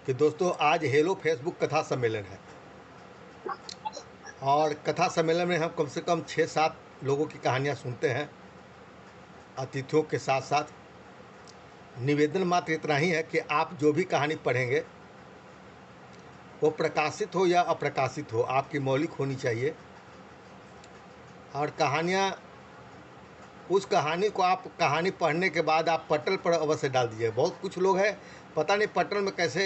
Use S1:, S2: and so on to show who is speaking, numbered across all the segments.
S1: कि दोस्तों आज हेलो फेसबुक कथा सम्मेलन है और कथा सम्मेलन में हम कम से कम 6-7 लोगों की कहानियाँ सुनते हैं अतिथियों के साथ साथ। निवेदन मात्र इतना ही है कि आप जो भी कहानी पढ़ेंगे वो प्रकाशित हो या अप्रकाशित हो, आपकी मौलिक होनी चाहिए। और कहानियाँ, उस कहानी को आप कहानी पढ़ने के बाद आप पटल पर अवश्य डाल दीजिए। बहुत कुछ लोग हैं पता नहीं पटल में कैसे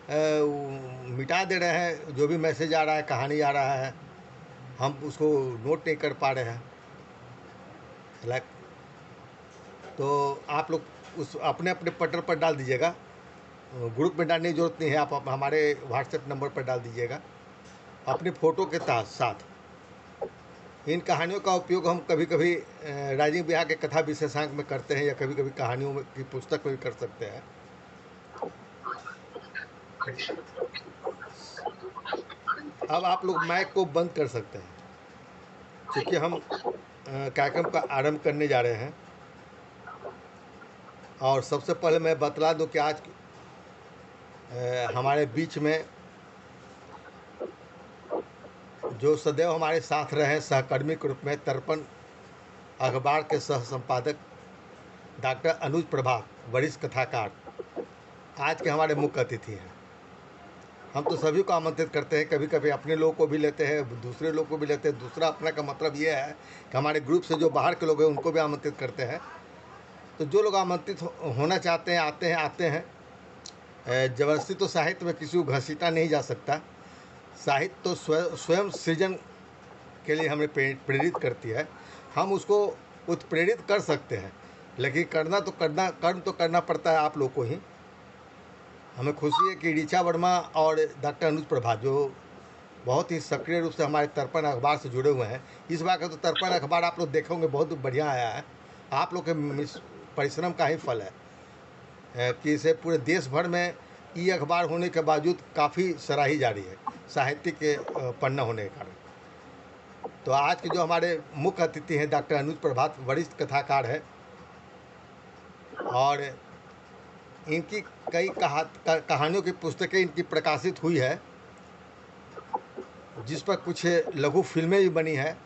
S1: मिटा दे रहे हैं, जो भी मैसेज आ रहा है, कहानी आ रहा है, हम उसको नोट नहीं कर पा रहे हैं। लाइक तो आप लोग उस अपने अपने पटल पर डाल दीजिएगा। ग्रुप में डालने की ज़रूरत नहीं है, आप हमारे व्हाट्सएप नंबर पर डाल दीजिएगा अपनी फ़ोटो के साथ। इन कहानियों का उपयोग हम कभी कभी राजीव बिहार के कथा विशेषांक में करते हैं या कभी कभी कहानियों की पुस्तक में भी कर सकते हैं। अब आप लोग माइक को बंद कर सकते हैं क्योंकि हम कार्यक्रम का आरंभ करने जा रहे हैं। और सबसे पहले मैं बतला दूं कि आज हमारे बीच में जो सदैव हमारे साथ रहे सहकर्मी के रूप में तर्पण अखबार के सह संपादक डॉक्टर अनुज प्रभात, वरिष्ठ कथाकार, आज के हमारे मुख्य अतिथि हैं। हम तो सभी को आमंत्रित करते हैं, कभी कभी अपने लोगों को भी लेते हैं, दूसरे लोग को भी लेते हैं। दूसरा अपना का मतलब ये है कि हमारे ग्रुप से जो बाहर के लोग हैं उनको भी आमंत्रित करते हैं। तो जो लोग आमंत्रित होना चाहते हैं आते हैं। ज़बरदस्ती तो साहित्य में किसी को घसीटा नहीं जा सकता। साहित्य तो स्वयं सृजन के लिए हमें प्रेरित करती है। हम उसको उत्प्रेरित कर सकते हैं, लेकिन कर्म तो करना पड़ता है आप लोग को ही। हमें खुशी है कि ऋचा वर्मा और डॉक्टर अनुज प्रभा जो बहुत ही सक्रिय रूप से हमारे तर्पण अखबार से जुड़े हुए हैं। इस बार का तो तर्पण अखबार आप लोग देखोगे बहुत बढ़िया आया है। आप लोग के परिश्रम का ही फल है कि इसे पूरे देश भर में ई अखबार होने के बावजूद काफ़ी सराही जा रही है, साहित्यिक के पन्ना होने के कारण। तो आज के जो हमारे मुख्य अतिथि हैं डॉक्टर अनुज प्रभात, वरिष्ठ कथाकार है और इनकी कई कहानियों की पुस्तकें इनकी प्रकाशित हुई है, जिस पर कुछ लघु फिल्में भी बनी है।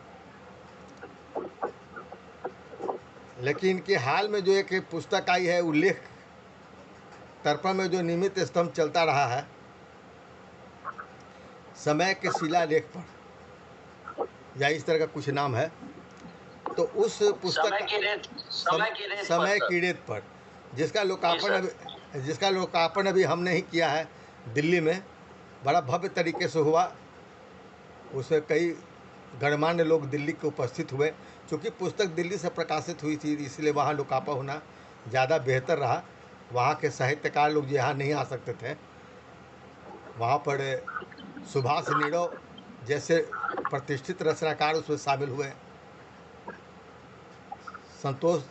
S1: लेकिन इनके हाल में जो एक पुस्तक आई है उल्लेख, तर्पण में जो नियमित स्तंभ चलता रहा है, समय के शिलालेख पर या इस तरह का कुछ नाम है। तो उस पुस्तक समय की रेत पर जिसका लोकार्पण अभी हमने ही किया है दिल्ली में, बड़ा भव्य तरीके से हुआ। उसमें कई गणमान्य लोग दिल्ली के उपस्थित हुए। चूँकि पुस्तक दिल्ली से प्रकाशित हुई थी इसलिए वहाँ लोकार्पण होना ज़्यादा बेहतर रहा। वहाँ के साहित्यकार लोग जो यहाँ नहीं आ सकते थे, वहाँ पर सुभाष नीरव जैसे प्रतिष्ठित रचनाकार उसमें शामिल हुए, संतोष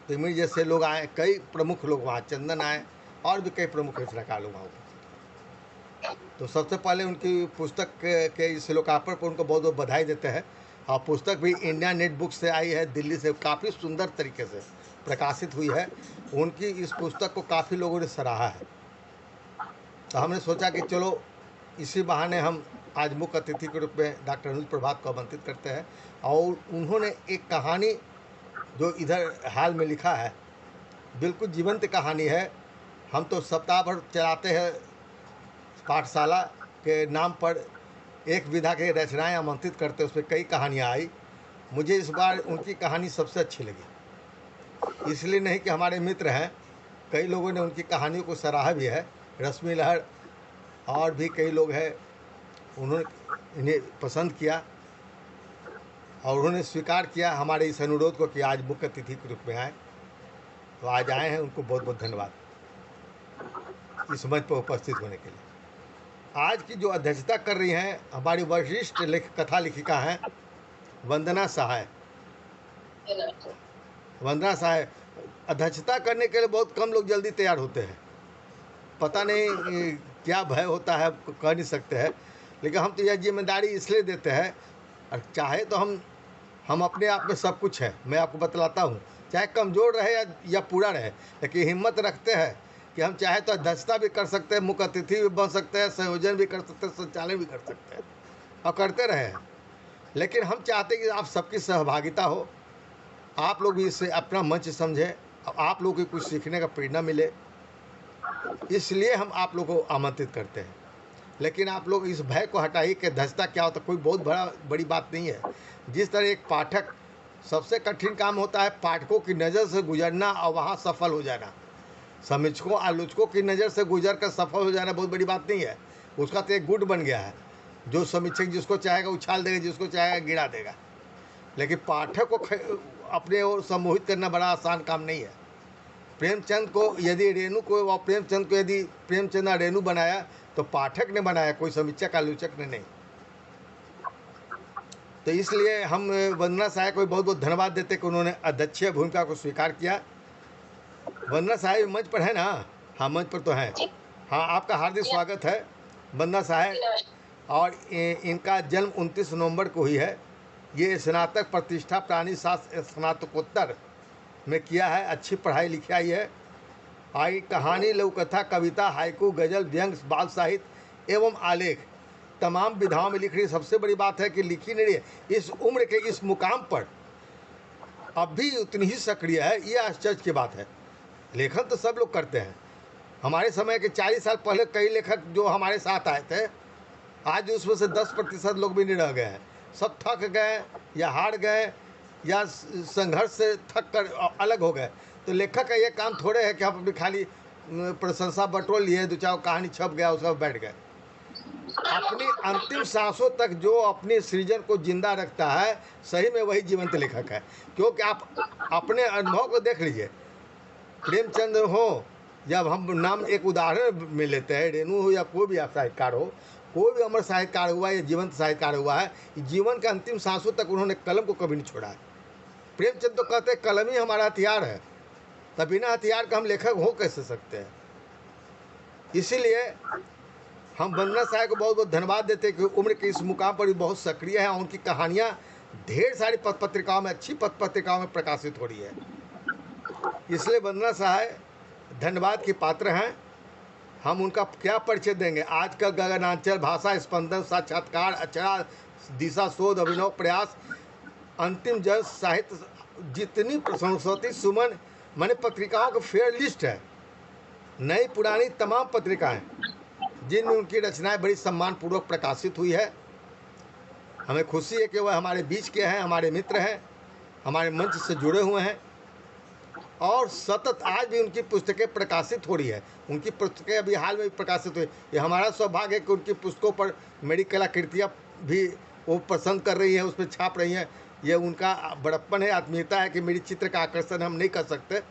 S1: तिमिर जैसे लोग आए, कई प्रमुख लोग वहाँ, चंदन आए और भी कई प्रमुख रचनाकार लोग वहाँ उपस्थित हुए। तो सबसे पहले उनकी पुस्तक के इस लोकार्पण पर उनको बहुत बहुत बधाई देते हैं। और पुस्तक भी इंडिया नेट बुक से आई है दिल्ली से, काफ़ी सुंदर तरीके से प्रकाशित हुई है। उनकी इस पुस्तक को काफ़ी लोगों ने सराहा है। तो हमने सोचा कि चलो इसी बहाने हम आज मुख्य अतिथि के रूप में डॉक्टर अनुज प्रभात को आमंत्रित करते हैं। और उन्होंने एक कहानी जो इधर हाल में लिखा है, बिल्कुल जीवंत कहानी है। हम तो सप्ताह भर चलाते हैं पाठशाला के नाम पर, एक विधा के रचनाएँ आमंत्रित करते, उसमें कई कहानियाँ आई। मुझे इस बार उनकी कहानी सबसे अच्छी लगी, इसलिए नहीं कि हमारे मित्र हैं, कई लोगों ने उनकी कहानियों को सराहा भी है। रश्मि लहर और भी कई लोग हैं, उन्होंने इन्हें पसंद किया और उन्होंने स्वीकार किया हमारे इस अनुरोध को कि आज मुख्य अतिथि के रूप में आए। तो आज आए हैं, उनको बहुत बहुत धन्यवाद इस मंच पर उपस्थित होने के लिए। आज की जो अध्यक्षता कर रही हैं हमारी वरिष्ठ कथा लेखिका हैं वंदना सहाय। वंदना सहाय अध्यक्षता करने के लिए बहुत कम लोग जल्दी तैयार होते हैं, पता नहीं क्या भय होता है, कह नहीं सकते हैं। लेकिन हम तो यह जिम्मेदारी इसलिए देते हैं, और चाहे तो हम अपने आप में सब कुछ है, मैं आपको बतलाता हूँ, चाहे कमज़ोर रहे या पूरा रहे, लेकिन हिम्मत रखते हैं कि हम चाहे तो अध्यक्षता भी कर सकते हैं, मुख्य अतिथि भी बन सकते हैं, संयोजन भी कर सकते हैं, संचालन भी कर सकते हैं और करते रहे हैं। लेकिन हम चाहते हैं कि आप सबकी सहभागिता हो, आप लोग भी इसे अपना मंच समझें, आप लोग को कुछ सीखने का प्रेरणा मिले, इसलिए हम आप लोगों को आमंत्रित करते हैं। लेकिन आप लोग इस भय को हटाइए कि अध्यक्षता क्या होता है, कोई बहुत बड़ी बात नहीं है। जिस तरह एक पाठक, सबसे कठिन काम होता है पाठकों की नज़र से गुजरना और वहाँ सफल हो जाना। समीक्षकों आलोचकों की नज़र से गुजर कर सफल हो जाना बहुत बड़ी बात नहीं है। उसका तो एक गुट बन गया है, जो समीक्षक जिसको चाहेगा उछाल देगा, जिसको चाहेगा गिरा देगा। लेकिन पाठक को अपने ओर सम्मोहित करना बड़ा आसान काम नहीं है। प्रेमचंद को यदि रेणु को और प्रेमचंद को यदि प्रेमचंद और रेणु बनाया तो पाठक ने बनाया, कोई समीक्षक आलोचक ने नहीं। तो इसलिए हम वंदना सहाय को बहुत बहुत धन्यवाद देते कि उन्होंने अध्यक्षीय भूमिका को स्वीकार किया। वंदना सहाय मंच पर है ना? हाँ, मंच पर तो है। हाँ, आपका हार्दिक स्वागत है वंदना सहाय। और इनका जन्म 29 नवंबर को ही है। ये स्नातक प्रतिष्ठा प्राणी शास्त्र स्नातकोत्तर में किया है। अच्छी पढ़ाई लिखाई है। आई कहानी, लघुकथा, कविता, हाइकू, गजल, व्यंग, बाल साहित्य एवं आलेख तमाम विधाओं में लिख रही। सबसे बड़ी बात है कि लिखी नहीं है, इस उम्र के इस मुकाम पर अब भी उतनी ही सक्रिय है। ये आश्चर्य की बात है। लेखन तो सब लोग करते हैं। हमारे समय के 40 साल पहले कई लेखक जो हमारे साथ आए थे, आज उसमें से 10% लोग भी नहीं रह गए हैं। सब थक गए या हार गए या संघर्ष से थक कर अलग हो गए। तो लेखक का ये काम थोड़े है कि आप अपनी खाली प्रशंसा बटोर लिए, दो चार कहानी छप गया उसका बैठ गए। अपनी अंतिम सांसों तक जो अपने सृजन को जिंदा रखता है, सही में वही जीवंत लेखक है। क्योंकि आप अपने अनुभव को देख लीजिए। प्रेमचंद हो, जब हम नाम एक उदाहरण में लेते हैं, रेणु हो या कोई भी साहित्यकार हो, कोई भी अमर साहित्यकार हुआ या जीवंत साहित्यकार हुआ है, जीवन के अंतिम सांसों तक उन्होंने कलम को कभी नहीं छोड़ा है। प्रेमचंद तो कहते हैं कलम ही हमारा हथियार है, तब बिना हथियार का हम लेखक हो कैसे सकते हैं। इसीलिए हम वंदना सहाय को बहुत बहुत धन्यवाद देते हैं कि उम्र के इस मुकाम पर भी बहुत सक्रिय है। उनकी कहानियाँ ढेर सारी पत्रिकाओं में, अच्छी पत्रिकाओं में प्रकाशित हो रही है। इसलिए वंदना सहाय धन्यवाद के पात्र हैं। हम उनका क्या परिचय देंगे। आज का गगनांचल, भाषा स्पंदन, साक्षात्कार, अचरा, दिशा, शोध, अभिनव प्रयास, अंतिम जल, साहित्य, जितनी सरस्वती, सुमन, मैंने पत्रिकाओं का फेयर लिस्ट है। नई पुरानी तमाम पत्रिकाएं जिनमें उनकी रचनाएं बड़ी सम्मानपूर्वक प्रकाशित हुई है। हमें खुशी है कि वह हमारे बीच के हैं, हमारे मित्र हैं, हमारे मंच से जुड़े हुए हैं और सतत आज भी उनकी पुस्तकें प्रकाशित हो रही है। उनकी पुस्तकें अभी हाल में भी प्रकाशित हुई। ये हमारा सौभाग्य है कि उनकी पुस्तकों पर मेरी कलाकृतियाँ भी वो पसंद कर रही है, उस पर छाप रही हैं। ये उनका बड़प्पन है, आत्मीयता है कि मेरी चित्र का आकर्षण हम नहीं कर सकते,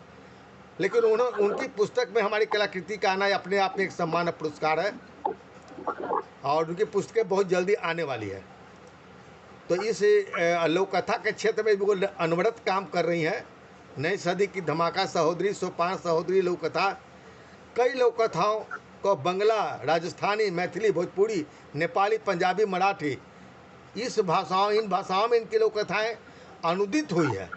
S1: लेकिन उनकी पुस्तक में हमारी कलाकृति का आना अपने आप में एक सम्मान और पुरस्कार है। और उनकी पुस्तकें बहुत जल्दी आने वाली है। तो इस लोककथा के क्षेत्र में भी वो अनवरत काम कर रही हैं। नई सदी की धमाका सहोदरी, सोपान सहोदरी लोककथा, कई लोककथाओं को बंगला, राजस्थानी, मैथिली, भोजपुरी, नेपाली, पंजाबी, मराठी, इन भाषाओं में इनकी लोककथाएँ अनुदित हुई है।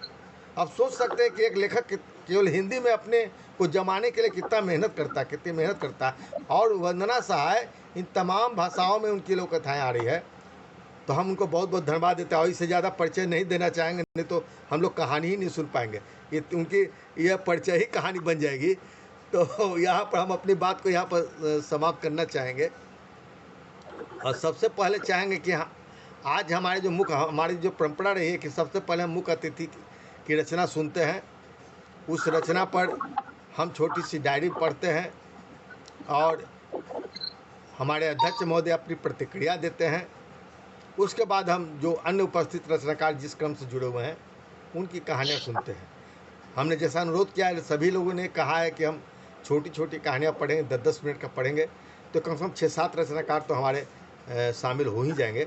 S1: अब सोच सकते हैं कि एक लेखक केवल हिंदी में अपने को जमाने के लिए कितनी मेहनत करता है। और वंदना सहाय इन तमाम भाषाओं में उनकी लोककथाएँ आ रही है। तो हम उनको बहुत बहुत धन्यवाद देते हैं। और इससे ज़्यादा परिचय नहीं देना चाहेंगे, नहीं तो हम लोग कहानी ही नहीं सुन पाएंगे। ये उनकी यह परिचय ही कहानी बन जाएगी। तो यहाँ पर हम अपनी बात को यहाँ पर समाप्त करना चाहेंगे। और सबसे पहले चाहेंगे कि आज हमारी जो परंपरा रही है कि सबसे पहले हम मुख्य अतिथि की रचना सुनते हैं। उस रचना पर हम छोटी सी डायरी पढ़ते हैं और हमारे अध्यक्ष महोदय अपनी प्रतिक्रिया देते हैं। उसके बाद हम जो अन्य उपस्थित रचनाकार जिस क्रम से जुड़े हुए हैं उनकी कहानियाँ सुनते हैं। हमने जैसा अनुरोध किया है, सभी लोगों ने कहा है कि हम छोटी छोटी कहानियाँ पढ़ेंगे, 10-10 मिनट का पढ़ेंगे, तो कम से कम 6-7 रचनाकार तो हमारे शामिल हो ही जाएंगे।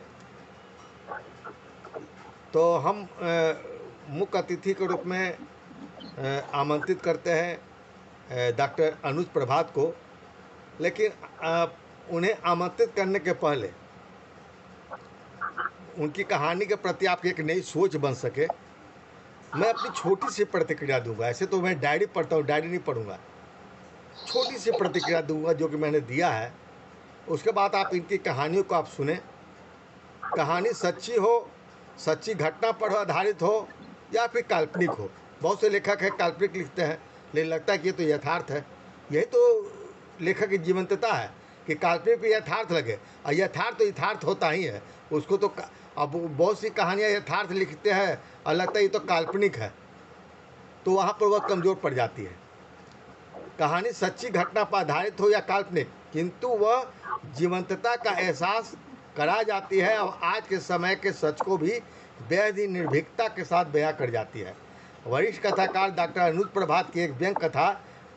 S1: तो हम मुख्य अतिथि के रूप में आमंत्रित करते हैं डॉक्टर अनुज प्रभात को। लेकिन उन्हें आमंत्रित करने के पहले उनकी कहानी के प्रति आपकी एक नई सोच बन सके, मैं अपनी छोटी सी प्रतिक्रिया दूंगा। ऐसे तो मैं डायरी पढ़ता हूँ, डायरी नहीं पढ़ूंगा। छोटी सी प्रतिक्रिया दूंगा जो कि मैंने दिया है, उसके बाद आप इनकी कहानियों को आप सुने। कहानी सच्ची हो, सच्ची घटना पर आधारित हो या फिर काल्पनिक हो। बहुत से लेखक हैं काल्पनिक लिखते हैं, लेकिन लगता है कि ये तो यथार्थ है। यही तो लेखक की जीवंतता है कि काल्पनिक पे यथार्थ लगे, और यथार्थ तो यथार्थ होता ही है। उसको तो अब बहुत सी कहानियाँ यथार्थ लिखते हैं और लगता है ये तो काल्पनिक है, तो वहाँ पर वह कमज़ोर पड़ जाती है। कहानी सच्ची घटना पर आधारित हो या काल्पनिक, किंतु वह जीवंतता का एहसास करा जाती है और आज के समय के सच को भी बेहद ही निर्भीकता के साथ बयां कर जाती है। वरिष्ठ कथाकार डॉक्टर अनुज प्रभात की एक व्यंग कथा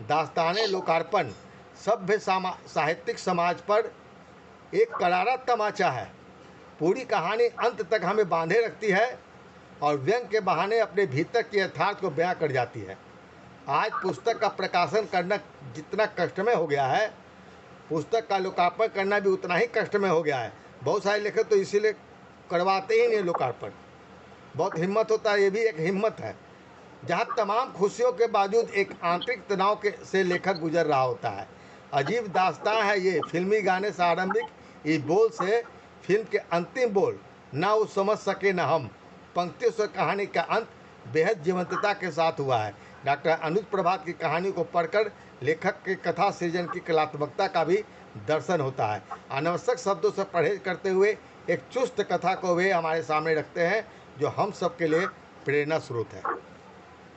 S1: दास्ताने लोकार्पण सभ्य साहित्यिक समाज पर एक करारा तमाचा है। पूरी कहानी अंत तक हमें बांधे रखती है और व्यंग के बहाने अपने भीतर के यथार्थ को बयां कर जाती है। आज पुस्तक का प्रकाशन करना जितना कष्टमय हो गया है, पुस्तक का लोकार्पण करना भी उतना ही कष्टमय हो गया है। बहुत सारे लेखक तो इसीलिए करवाते ही नहीं लोकार्पण। बहुत हिम्मत होता है, ये भी एक हिम्मत है। जहाँ तमाम खुशियों के बावजूद एक आंतरिक तनाव के से लेखक गुजर रहा होता है। अजीब दास्तां है ये। फिल्मी गाने से आरंभिक इस बोल से फिल्म के अंतिम बोल, ना वो समझ सके ना हम, पंक्तियों से कहानी का अंत बेहद जीवंतता के साथ हुआ है। डॉक्टर अनुज प्रभात की कहानी को पढ़कर लेखक के कथा सृजन की कलात्मकता का भी दर्शन होता है। अनावश्यक शब्दों से परहेज करते हुए एक चुस्त कथा को वे हमारे सामने रखते हैं जो हम सबके लिए प्रेरणा स्रोत है।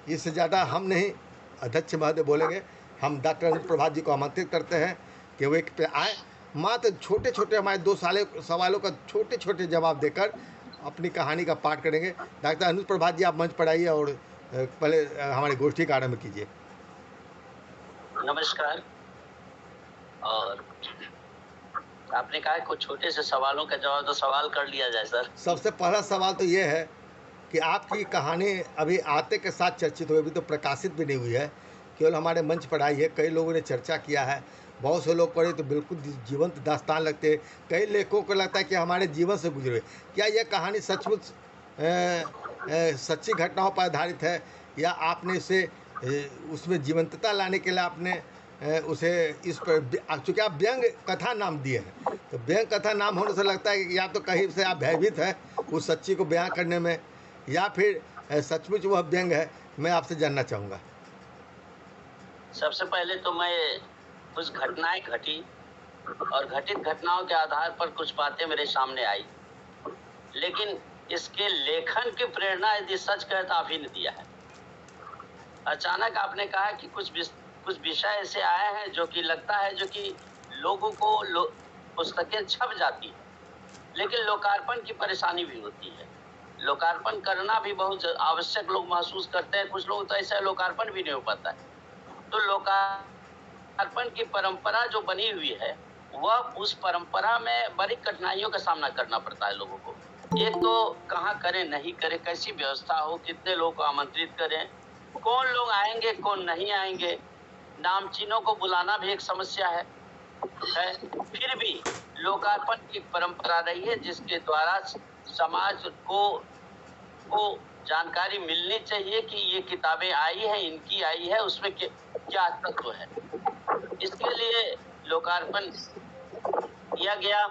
S1: इससे ज़्यादा हम नहीं अध्यक्ष महोदय बोलेंगे। हम डॉक्टर अनुज प्रभात जी को आमंत्रित करते हैं कि वो एक पे आए, मात्र छोटे छोटे हमारे 2 सवालों का छोटे छोटे जवाब देकर अपनी कहानी का पाठ करेंगे। डॉक्टर अनुज प्रभात जी, आप मंच पर आइए और पहले हमारी गोष्ठी का आरंभ कीजिए।
S2: नमस्कार। और आपने कहा कुछ छोटे से सवालों का जवाब, तो सवाल कर लिया जाए सर।
S1: सबसे पहला सवाल तो ये है कि आपकी कहानी अभी आते के साथ चर्चित हुई, अभी तो प्रकाशित भी नहीं हुई है, केवल हमारे मंच पर आई है। कई लोगों ने चर्चा किया है, बहुत से लोग पढ़े तो बिल्कुल जीवंत दास्तान लगते हैं। कई लेखकों को लगता है कि हमारे जीवन से गुजरे। क्या यह कहानी सचमुच सच्ची घटनाओं पर आधारित है, या आपने इसे उसमें जीवंतता लाने के लिए आपने उसे इस पर, चूँकि आप व्यंग कथा नाम दिए हैं, तो व्यंग कथा नाम होने से लगता है कि या तो कहीं से आप भयभीत है उस सच्ची को बयां करने में, या फिर सचमुच वह व्यंग है। मैं आपसे जानना चाहूँगा।
S2: सबसे पहले तो मैं कुछ घटनाएं घटी और घटित घटनाओं के आधार पर कुछ बातें मेरे सामने आई, लेकिन इसके लेखन की प्रेरणा यदि सच कहे तो आप ही ने दिया है। अचानक आपने कहा कि कुछ विषय ऐसे आए हैं जो कि लगता है जो कि लोगों को पुस्तकें छप जाती है, लेकिन लोकार्पण की परेशानी भी होती है। लोकार्पण करना भी बहुत आवश्यक लोग महसूस करते हैं। कुछ लोग तो ऐसा लोकार्पण भी नहीं हो पाता है। तो लोकार्पण की परंपरा जो बनी हुई है, वह उस परंपरा में बड़ी कठिनाइयों का सामना करना पड़ता है लोगों को। एक तो कहाँ करें, नहीं करें, कैसी व्यवस्था हो, कितने लोगों को आमंत्रित करें, कौन लोग आएंगे, कौन नहीं आएंगे, नामचीनों को बुलाना भी एक समस्या है। फिर भी लोकार्पण की परंपरा रही है जिसके द्वारा समाज को जानकारी मिलनी चाहिए कि ये किताबें आई है, इनकी आई है, उसमें क्या तत्व है। इसके लिए लोकार्पण किया गया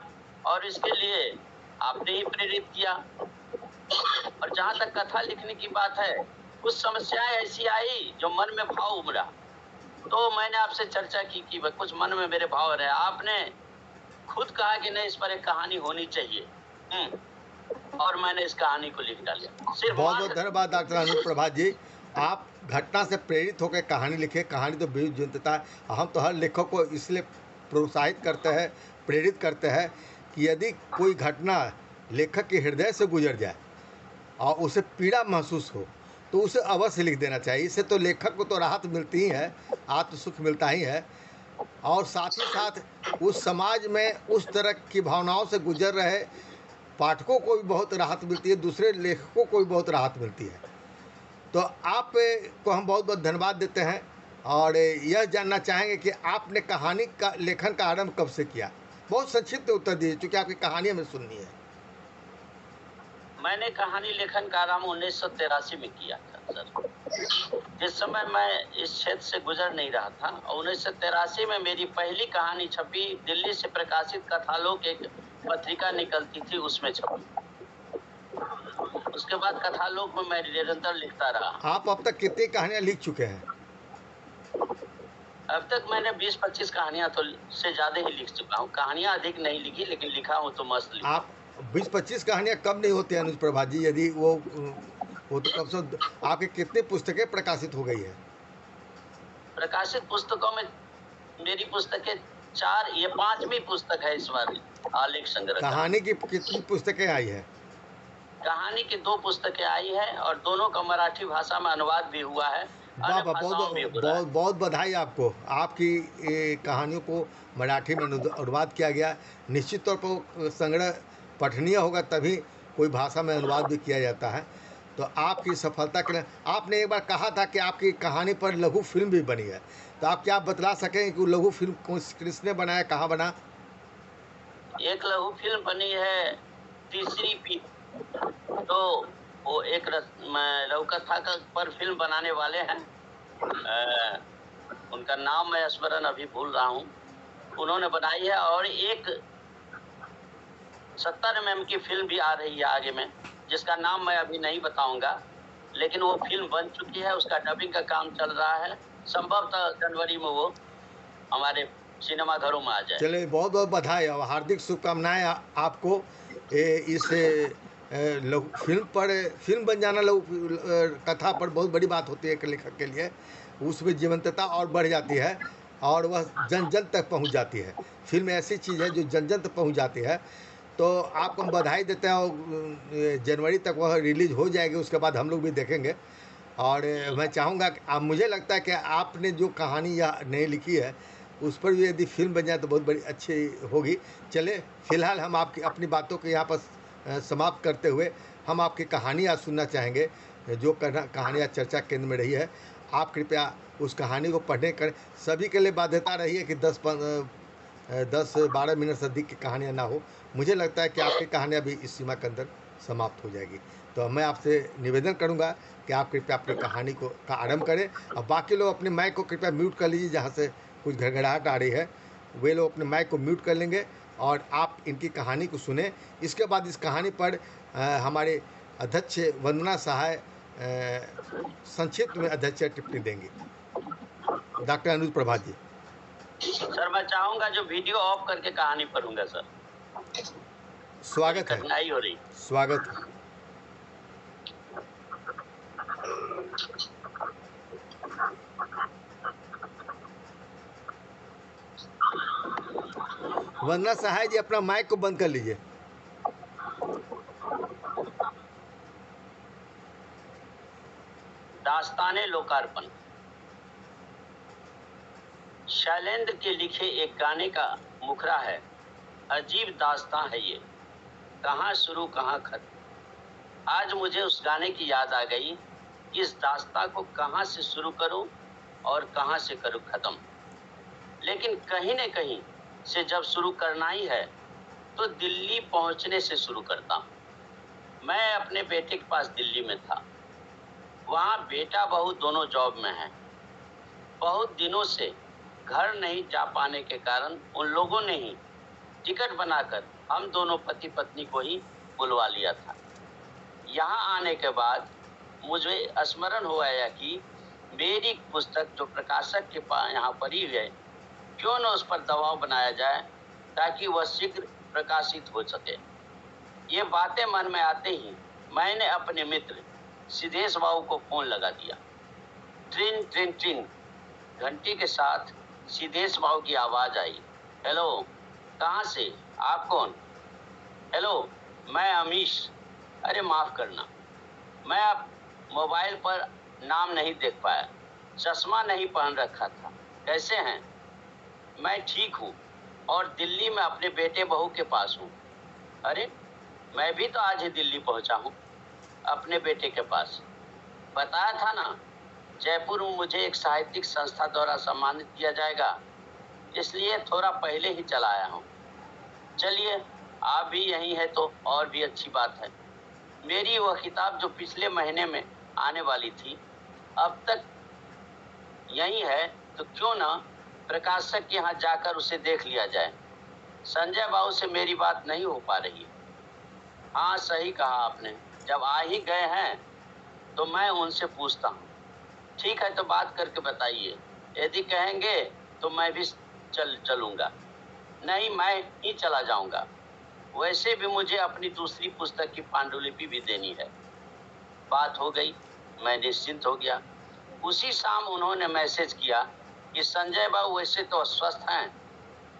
S2: और इसके लिए आपने ही प्रेरित किया। और जहाँ तक कथा लिखने की बात है, कुछ समस्याएं ऐसी आई जो मन में भाव उमड़ा, तो मैंने आपसे चर्चा की कि कुछ मन में मेरे भाव रहे। आपने खुद कहा कि नहीं, इस पर एक कहानी होनी चाहिए, और मैंने इस कहानी को लिख डालिया।
S1: बहुत बहुत धन्यवाद डॉक्टर अनुज प्रभात जी। आप घटना से प्रेरित होकर कहानी लिखे। कहानी तो बेहद जीवंतता है। हम तो हर लेखक को इसलिए प्रोत्साहित करते हैं, प्रेरित करते हैं कि यदि कोई घटना लेखक के हृदय से गुजर जाए और उसे पीड़ा महसूस हो तो उसे अवश्य लिख देना चाहिए। इससे तो लेखक को तो राहत मिलती ही है, आत्मसुख मिलता ही है, और साथ ही साथ उस समाज में उस तरह की भावनाओं से गुजर रहे पाठकों को भी बहुत राहत मिलती है, दूसरे लेखकों को भी बहुत राहत मिलती है। तो आप को हम बहुत बहुत धन्यवाद देते हैं और यह जानना चाहेंगे कि आपने कहानी का लेखन का आरंभ कब से किया। बहुत संक्षिप्त उत्तर दीजिए, क्योंकि आपकी कहानी हमें सुननी है।
S2: मैंने कहानी लेखन का आरंभ 1983 में किया था सर। जिस समय मैं इस क्षेत्र से गुजर नहीं रहा था और 1983 में मेरी पहली कहानी छपी, दिल्ली से प्रकाशित कथालोक एक पत्रिका निकलती थी, उसमें छपी। उसके बाद कथालोक में मैं निरंतर लिखता रहा।
S1: आप अब तक कितनी कहानियां लिख चुके हैं?
S2: अब तक मैंने 20-25 कहानियां तो से ज्यादा ही लिख चुका हूँ। कहानियां अधिक नहीं लिखी, लेकिन लिखा हूँ तो मस्त लिखा।
S1: आप 20-25 कहानियां कब नहीं होती अनुज प्रभा जी? यदि वो तो कम से कम आपकी कितनी पुस्तकें प्रकाशित हो गई है?
S2: प्रकाशित पुस्तकों में मेरी पुस्तकें 4, ये 5वीं पुस्तक है इस बार आलेख संग्रह का।
S1: कहानी की कितनी पुस्तकें आई है?
S2: कहानी की 2 पुस्तकें आई है और दोनों का मराठी भाषा में अनुवाद भी हुआ है, अन्य
S1: वाह,
S2: भाषाओं में भी हो रहा है।
S1: बहुत बधाई आपको। आपकी कहानियों को मराठी में अनुवाद किया गया। निश्चित तौर पर संग्रह पठनीय होगा, तभी कोई भाषा में अनुवाद भी किया जाता है। तो आपकी सफलता के लिए आपने एक बार कहा था कि आपकी कहानी पर लघु फिल्म भी बनी है, तो आप क्या बतला सकेंगे कि लघु फिल्म किसने बनाया, कहाँ बना?
S2: एक लघु फिल्म बनी है तीसरी पी, तो वो एक लघु कथा का पर फिल्म बनाने वाले हैं, उनका नाम मैं स्मरण अभी भूल रहा हूँ, उन्होंने बनाई है। और एक 70 mm की फिल्म भी आ रही है आगे में, जिसका नाम मैं अभी नहीं बताऊंगा, लेकिन वो फिल्म बन चुकी है, उसका डबिंग का काम चल रहा है। संभवतः जनवरी में वो हमारे सिनेमा घरों में आ जाए।
S1: चलिए, बहुत बहुत बधाई और हार्दिक शुभकामनाएं आपको। इस लघु फिल्म पर फिल्म बन जाना लघु कथा पर बहुत बड़ी बात होती है एक लेखक के लिए। उसमें जीवंतता और बढ़ जाती है और वह जन जन तक पहुंच जाती है। फिल्म ऐसी चीज़ है जो जन जन तक पहुंच जाती है। तो आपको हम बधाई देते हैं और जनवरी तक वह रिलीज हो जाएगी, उसके बाद हम लोग भी देखेंगे। और मैं चाहूँगा कि मुझे लगता है कि आपने जो कहानी या नहीं लिखी है उस पर भी यदि फिल्म बन जाए तो बहुत बड़ी अच्छी होगी। चले, फिलहाल हम आपकी अपनी बातों को यहाँ पर समाप्त करते हुए हम आपकी कहानियाँ सुनना चाहेंगे, जो कहानियाँ चर्चा केंद्र में रही है। आप कृपया उस कहानी को पढ़ने करें। सभी के लिए बाध्यता रही है कि 10-12 मिनट से अधिक की कहानियाँ ना हो। मुझे लगता है कि आपकी कहानियाँ भी इस सीमा के अंदर समाप्त हो जाएगी। तो मैं आपसे निवेदन करूंगा कि आप कृपया अपनी कहानी को का आरंभ करें और बाकी लोग अपने माइक को कृपया म्यूट कर लीजिए। जहाँ से कुछ घड़घड़ाहट आ रही है, वे लोग अपने माइक को म्यूट कर लेंगे और आप इनकी कहानी को सुने। इसके बाद इस कहानी पर हमारे अध्यक्ष वंदना सहाय संक्षिप्त में अध्यक्ष टिप्पणी देंगी। डॉक्टर अनुज प्रभा जी।
S2: सर, मैं चाहूंगा जो वीडियो ऑफ करके कहानी पढ़ूंगा सर।
S1: स्वागत है,
S2: कठिनाई हो रही।
S1: स्वागत है। वंदना सहाय जी, अपना माइक को बंद कर लीजिए।
S2: दास्ताने लोकार्पण। शैलेंद्र के लिखे एक गाने का मुखरा है, अजीब दास्तां है ये, कहाँ शुरू कहाँ खत्म। आज मुझे उस गाने की याद आ गई, इस दास्तां को कहाँ से शुरू करूं और कहाँ से करूं खत्म। लेकिन कहीं न कहीं से जब शुरू करना ही है तो दिल्ली पहुंचने से शुरू करता हूं। मैं अपने बेटे के पास दिल्ली में था। वहां बेटा बहू दोनों जॉब में हैं। बहुत दिनों से घर नहीं जा पाने के कारण उन लोगों ने ही टिकट बनाकर हम दोनों पति पत्नी को ही बुलवा लिया था। यहाँ आने के बाद मुझे स्मरण हुआ कि मेरी पुस्तक जो प्रकाशक के पास यहाँ पड़ी है, क्यों न उस पर दबाव बनाया जाए ताकि वह शीघ्र प्रकाशित हो सके। ये बातें मन में आते ही मैंने अपने मित्र सिद्धेश बाबू को फोन लगा दिया। ट्रिन ट्रिन ट्रिन घंटी के साथ सिद्धेश बाबू की आवाज आई। हेलो, कहाँ से? आप कौन? हेलो, मैं अमीश। अरे माफ करना, मैं अब मोबाइल पर नाम नहीं देख पाया, चश्मा नहीं पहन रखा था। कैसे हैं? मैं ठीक हूँ और दिल्ली में अपने बेटे बहू के पास हूँ। अरे, मैं भी तो आज ही दिल्ली पहुँचा हूँ अपने बेटे के पास। बताया था ना, जयपुर में मुझे एक साहित्यिक संस्था द्वारा सम्मानित किया जाएगा, इसलिए थोड़ा पहले ही चला आया हूँ। चलिए, आप भी यहीं है तो और भी अच्छी बात है। मेरी वह किताब जो पिछले महीने में आने वाली थी अब तक यही है, तो क्यों ना प्रकाशक के यहाँ जाकर उसे देख लिया जाए। संजय बाबू से मेरी बात नहीं हो पा रही। हाँ, सही कहा आपने, जब आ ही गए हैं तो मैं उनसे पूछता हूँ। ठीक है, तो बात करके बताइए। यदि कहेंगे तो मैं भी चलूँगा। नहीं, मैं ही चला जाऊँगा। वैसे भी मुझे अपनी दूसरी पुस्तक की पांडुलिपि भी देनी है। बात हो गई, मैं निश्चिंत हो गया। उसी शाम उन्होंने मैसेज किया कि संजय बाबू वैसे तो अस्वस्थ हैं,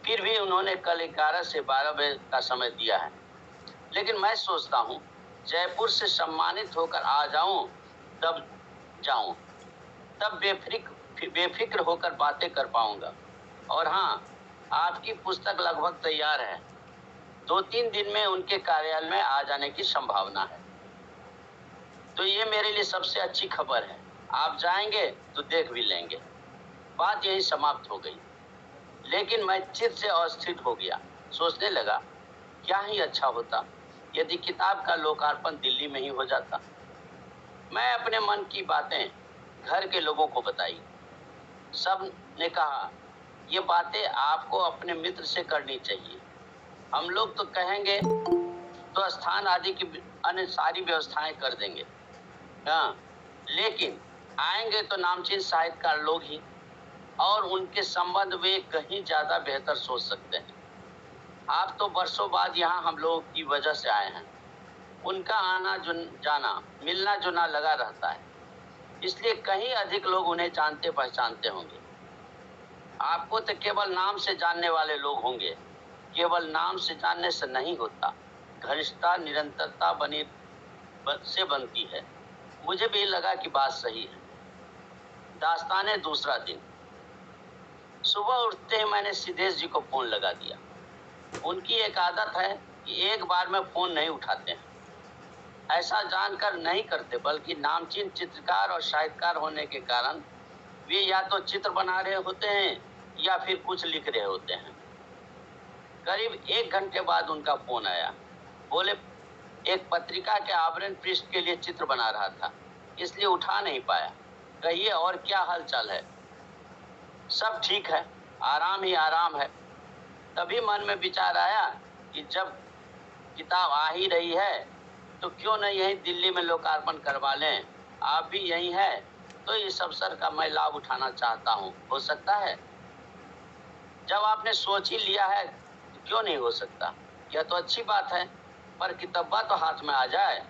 S2: फिर भी उन्होंने कल 11 से 12 बजे का समय दिया है। लेकिन मैं सोचता हूँ जयपुर से सम्मानित होकर आ जाऊं, तब जाऊं, तब बेफिक्र होकर बातें कर पाऊंगा। और हाँ, आपकी पुस्तक लगभग तैयार है। 2-3 दिन में उनके कार्यालय में आ जाने की संभावना है। तो ये मेरे लिए सबसे अच्छी खबर है। आप जाएंगे तो देख भी लेंगे। बात यही समाप्त हो गई। लेकिन मैं चित्त से अस्थिर हो गया। सोचने लगा, क्या ही अच्छा होता यदि किताब का लोकार्पण दिल्ली में ही हो जाता। मैं अपने मन की बातें घर के लोगों को बताई। सब ने कहा, ये बातें आपको अपने मित्र से करनी चाहिए। हम लोग तो कहेंगे तो स्थान आदि की अन्य सारी व्यवस्थाएं कर देंगे। हाँ, लेकिन आएंगे तो नामचीन साहित्यकार लोग ही, और उनके संबंध वे कहीं ज्यादा बेहतर सोच सकते हैं। आप तो वर्षों बाद यहाँ हम लोग की वजह से आए हैं। उनका आना जाना, मिलना जुलना लगा रहता है, इसलिए कहीं अधिक लोग उन्हें जानते पहचानते होंगे। आपको तो केवल नाम से जानने वाले लोग होंगे। केवल नाम से जानने से नहीं होता, घनिष्ठता निरंतरता से बनती है। मुझे भी लगा कि बात सही है। दास्ताने दूसरा दिन। सुबह उठते ही मैंने सिद्धेश जी को फोन लगा दिया। उनकी एक आदत है कि एक बार में फोन नहीं उठाते हैं। ऐसा जानकर नहीं करते, बल्कि नामचीन चित्रकार और साहित्यकार होने के कारण वे या तो चित्र बना रहे होते हैं या फिर कुछ लिख रहे होते हैं। करीब 1 घंटे बाद उनका फोन आया। बोले, एक पत्रिका के आवरण पृष्ठ के लिए चित्र बना रहा था, इसलिए उठा नहीं पाया। कहिए, और क्या हालचाल है? सब ठीक है, आराम ही आराम है। तभी मन में विचार आया कि जब किताब आ ही रही है तो क्यों न यहीं दिल्ली में लोकार्पण करवा लें। आप भी यहीं है तो इस अवसर का मैं लाभ उठाना चाहता हूँ। हो सकता है? जब आपने सोच ही लिया है तो क्यों नहीं हो सकता? यह तो अच्छी बात है, पर किताबा तो हाथ में आ जाए।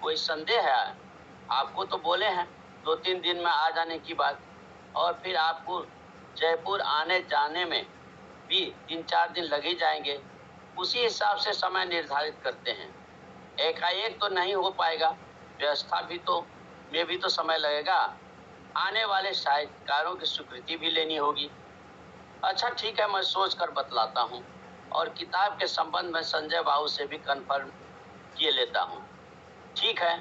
S2: कोई संदेह है? आपको तो बोले हैं 2-3 दिन में आ जाने की बात, और फिर आपको जयपुर आने जाने में भी 3-4 दिन लग ही जाएंगे। उसी हिसाब से समय निर्धारित करते हैं। एकाएक तो नहीं हो पाएगा, व्यवस्था में भी तो समय लगेगा। आने वाले साहित्यकारों की स्वीकृति भी लेनी होगी। अच्छा ठीक है, मैं सोच कर बतलाता हूँ, और किताब के संबंध में संजय बाबू से भी कन्फर्म किए लेता हूँ। ठीक है,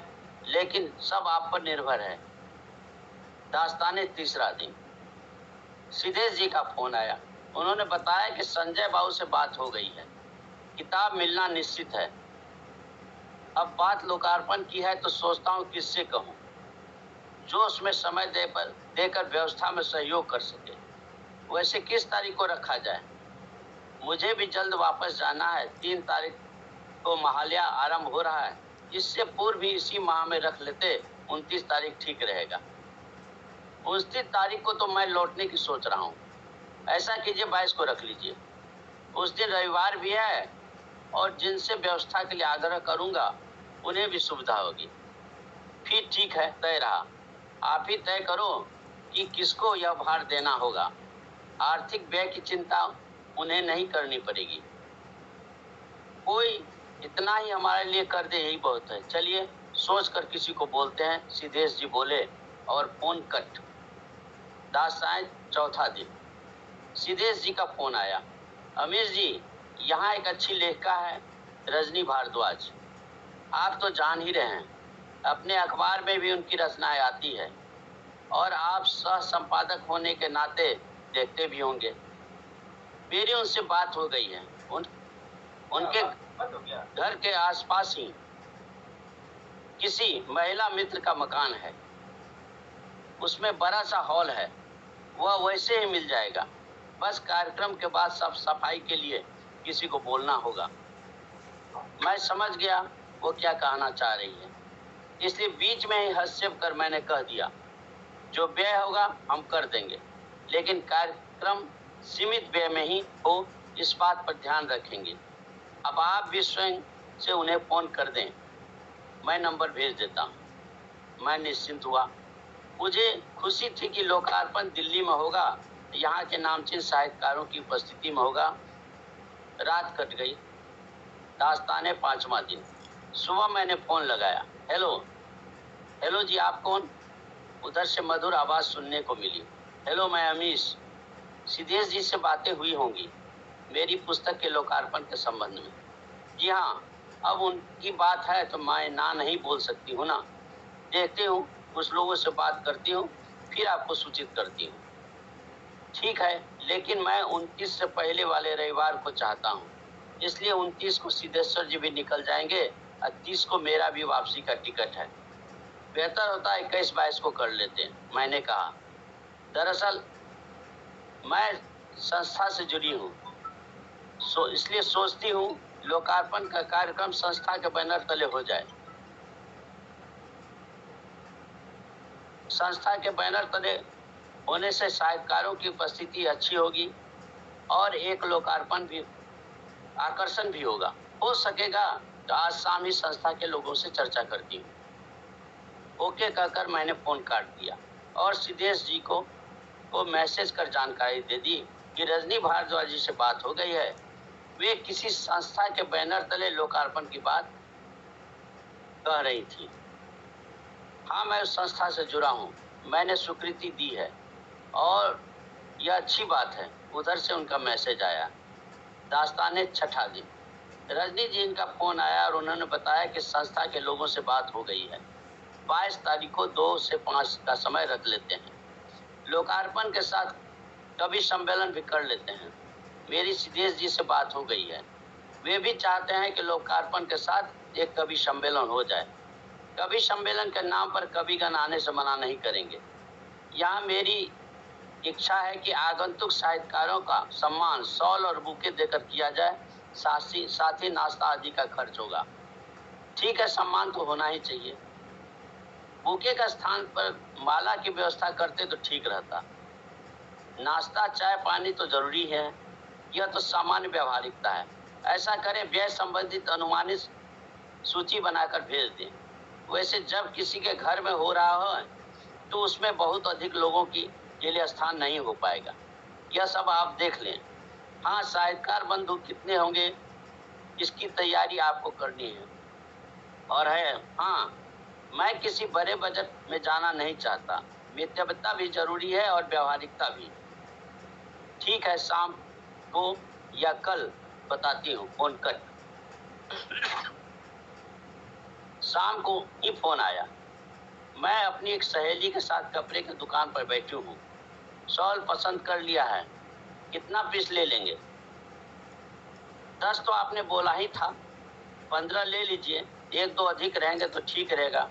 S2: लेकिन सब आप पर निर्भर है। दास्ताने तीसरा दिन। सिद्धेश जी का फोन आया। उन्होंने बताया कि संजय बाबू से बात हो गई है, किताब मिलना निश्चित है। अब बात लोकार्पण की है तो सोचता हूँ किससे कहूँ जो उसमें समय देकर व्यवस्था में सहयोग कर सके। वैसे किस तारीख को रखा जाए? मुझे भी जल्द वापस जाना है। 3 तारीख को महालया आरंभ हो रहा है। इससे पूर्व भी इसी माह में रख लेते, 29 तारीख ठीक रहेगा। 29 तारीख को तो मैं लौटने की सोच रहा हूँ। ऐसा कीजिए, 22 को रख लीजिए। उस दिन रविवार भी है, और जिनसे व्यवस्था के लिए आग्रह करूंगा उन्हें भी सुविधा होगी। फिर ठीक है, तय रहा। आप ही तय करो कि किसको यह भार देना होगा। आर्थिक व्यय की चिंता उन्हें नहीं करनी पड़ेगी। कोई इतना ही हमारे लिए कर दे, यही बहुत है। चलिए सोच कर किसी को बोलते हैं, सिद्धेश जी बोले, और फोन कट। दास्तान चौथा दिन। सिद्धेश जी का फोन आया। अमीर जी, यहाँ एक अच्छी लेखिका है, रजनी भारद्वाज। आप तो जान ही रहे हैं, अपने अखबार में भी उनकी रचनाएं आती है, और आप सह संपादक होने के नाते देखते भी होंगे। मेरी उनसे बात हो गई है। उनके घर के आसपास ही किसी महिला मित्र का मकान है, उसमें बड़ा सा हॉल है, वह वैसे ही मिल जाएगा। बस कार्यक्रम के बाद साफ सफाई के लिए किसी को बोलना होगा। मैं समझ गया वो क्या कहना चाह रही है, इसलिए बीच में ही हस्तक्षेप कर मैंने कह दिया, जो व्यय होगा हम कर देंगे, लेकिन कार्यक्रम सीमित व्यय में ही हो, इस बात पर ध्यान रखेंगे। अब आप भी स्वयं से उन्हें फोन कर दें, मैं नंबर भेज देता हूँ। मैं निश्चिंत हुआ। मुझे खुशी थी कि लोकार्पण दिल्ली में होगा, यहाँ के नामचीन साहित्यकारों की उपस्थिति में होगा। रात कट गई। दास्ताने 5वां दिन। सुबह मैंने फोन लगाया। हेलो हेलो जी, आप कौन? उधर से मधुर आवाज सुनने को मिली। हेलो, मैं अमीश। सिद्धेश जी से बातें हुई होंगी मेरी पुस्तक के लोकार्पण के संबंध में। जी हाँ, अब उनकी बात है तो मैं ना नहीं बोल सकती हूँ ना। देखती हूँ, कुछ लोगों से बात करती हूँ, फिर आपको सूचित करती हूँ। ठीक है, लेकिन मैं 29 से पहले वाले रविवार को चाहता हूँ, इसलिए 29 को सिद्धेश्वर जी भी निकल जाएंगे और 30 को मेरा भी वापसी का टिकट है। बेहतर होता है 21-22 को कर लेते हैं, मैंने कहा। दरअसल मैं संस्था से जुड़ी हूँ, इसलिए सोचती हूँ लोकार्पण का कार्यक्रम संस्था के बैनर तले हो जाए। संस्था के बैनर तले होने से साहित्यकारों की उपस्थिति अच्छी होगी और एक लोकार्पण भी आकर्षण भी होगा। हो सकेगा तो आज शाम ही संस्था के लोगों से चर्चा करती हूँ। ओके कहकर मैंने फोन काट दिया और सिद्धेश जी को मैसेज कर जानकारी दे दी कि रजनी भारद्वाज जी से बात हो गई है। वे किसी संस्था के बैनर तले लोकार्पण की बात कह रही थी। हाँ, मैं उस संस्था से जुड़ा हूँ, मैंने स्वीकृति दी है और यह अच्छी बात है। उधर से उनका मैसेज आया। दास्ताने 6ठा दिन। रजनी जी इनका फोन आया और उन्होंने बताया कि संस्था के लोगों से बात हो गई है। 22 तारीख को 2 से 5 का समय रख लेते हैं। लोकार्पण के साथ कवि सम्मेलन भी कर लेते हैं। मेरी सिद्धेश जी से बात हो गई है, वे भी चाहते हैं कि लोकार्पण के साथ एक कवि सम्मेलन हो जाए। कवि सम्मेलन के नाम पर कविगण आने से मना नहीं करेंगे। यहाँ मेरी इच्छा है कि आगंतुक साहित्यकारों का सम्मान शॉल और बुके देकर किया जाए, साथ ही नाश्ता आदि का खर्च होगा। ठीक है, सम्मान तो होना ही चाहिए। बुके का स्थान पर माला की व्यवस्था करते तो ठीक रहता। नाश्ता चाय पानी तो जरूरी है, यह तो सामान्य व्यवहारिकता है। ऐसा करें, व्यय संबंधित अनुमानित सूची बनाकर भेज दें। वैसे जब किसी के घर में हो रहा हो तो उसमें बहुत अधिक लोगों के लिए स्थान नहीं हो पाएगा। यह सब आप देख लें। हाँ, साहित्यकार बंधु कितने होंगे इसकी तैयारी आपको करनी है। और है, हाँ, मैं किसी बड़े बजट में जाना नहीं चाहता। मितव्यता भी जरूरी है और व्यवहारिकता भी। ठीक है, शाम को या कल बताती हूँ। Phone cut. शाम को ही फोन आया। मैं अपनी एक सहेली के साथ कपड़े की दुकान पर बैठी हूँ। शॉल पसंद कर लिया है, कितना पीस ले लेंगे? 10 तो आपने बोला ही था, 15 ले लीजिए। 1-2 अधिक रहेंगे तो ठीक रहेगा।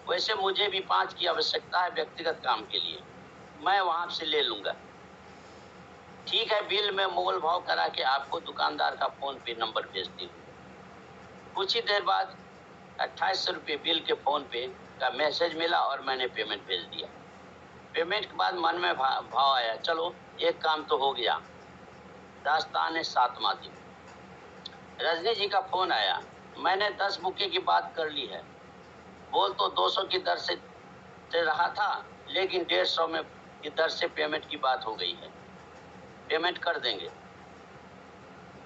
S2: वैसे मुझे भी 5 की आवश्यकता है व्यक्तिगत काम के लिए, मैं वहां से ले लूंगा। ठीक है, बिल में मोल भाव करा के आपको दुकानदार का फोन पे नंबर भेजती हूँ। कुछ ही देर बाद 2800 रुपये बिल के फोन पे का मैसेज मिला और मैंने पेमेंट भेज दिया। पेमेंट के बाद मन में भाव आया, चलो एक काम तो हो गया। दास्ताने 7वां दिन। रजनी जी का फोन आया। मैंने 10 बुके की बात कर ली है। बोल तो 200 की दर से रहा था, लेकिन 150 में की दर से पेमेंट की बात हो गई है। पेमेंट कर देंगे।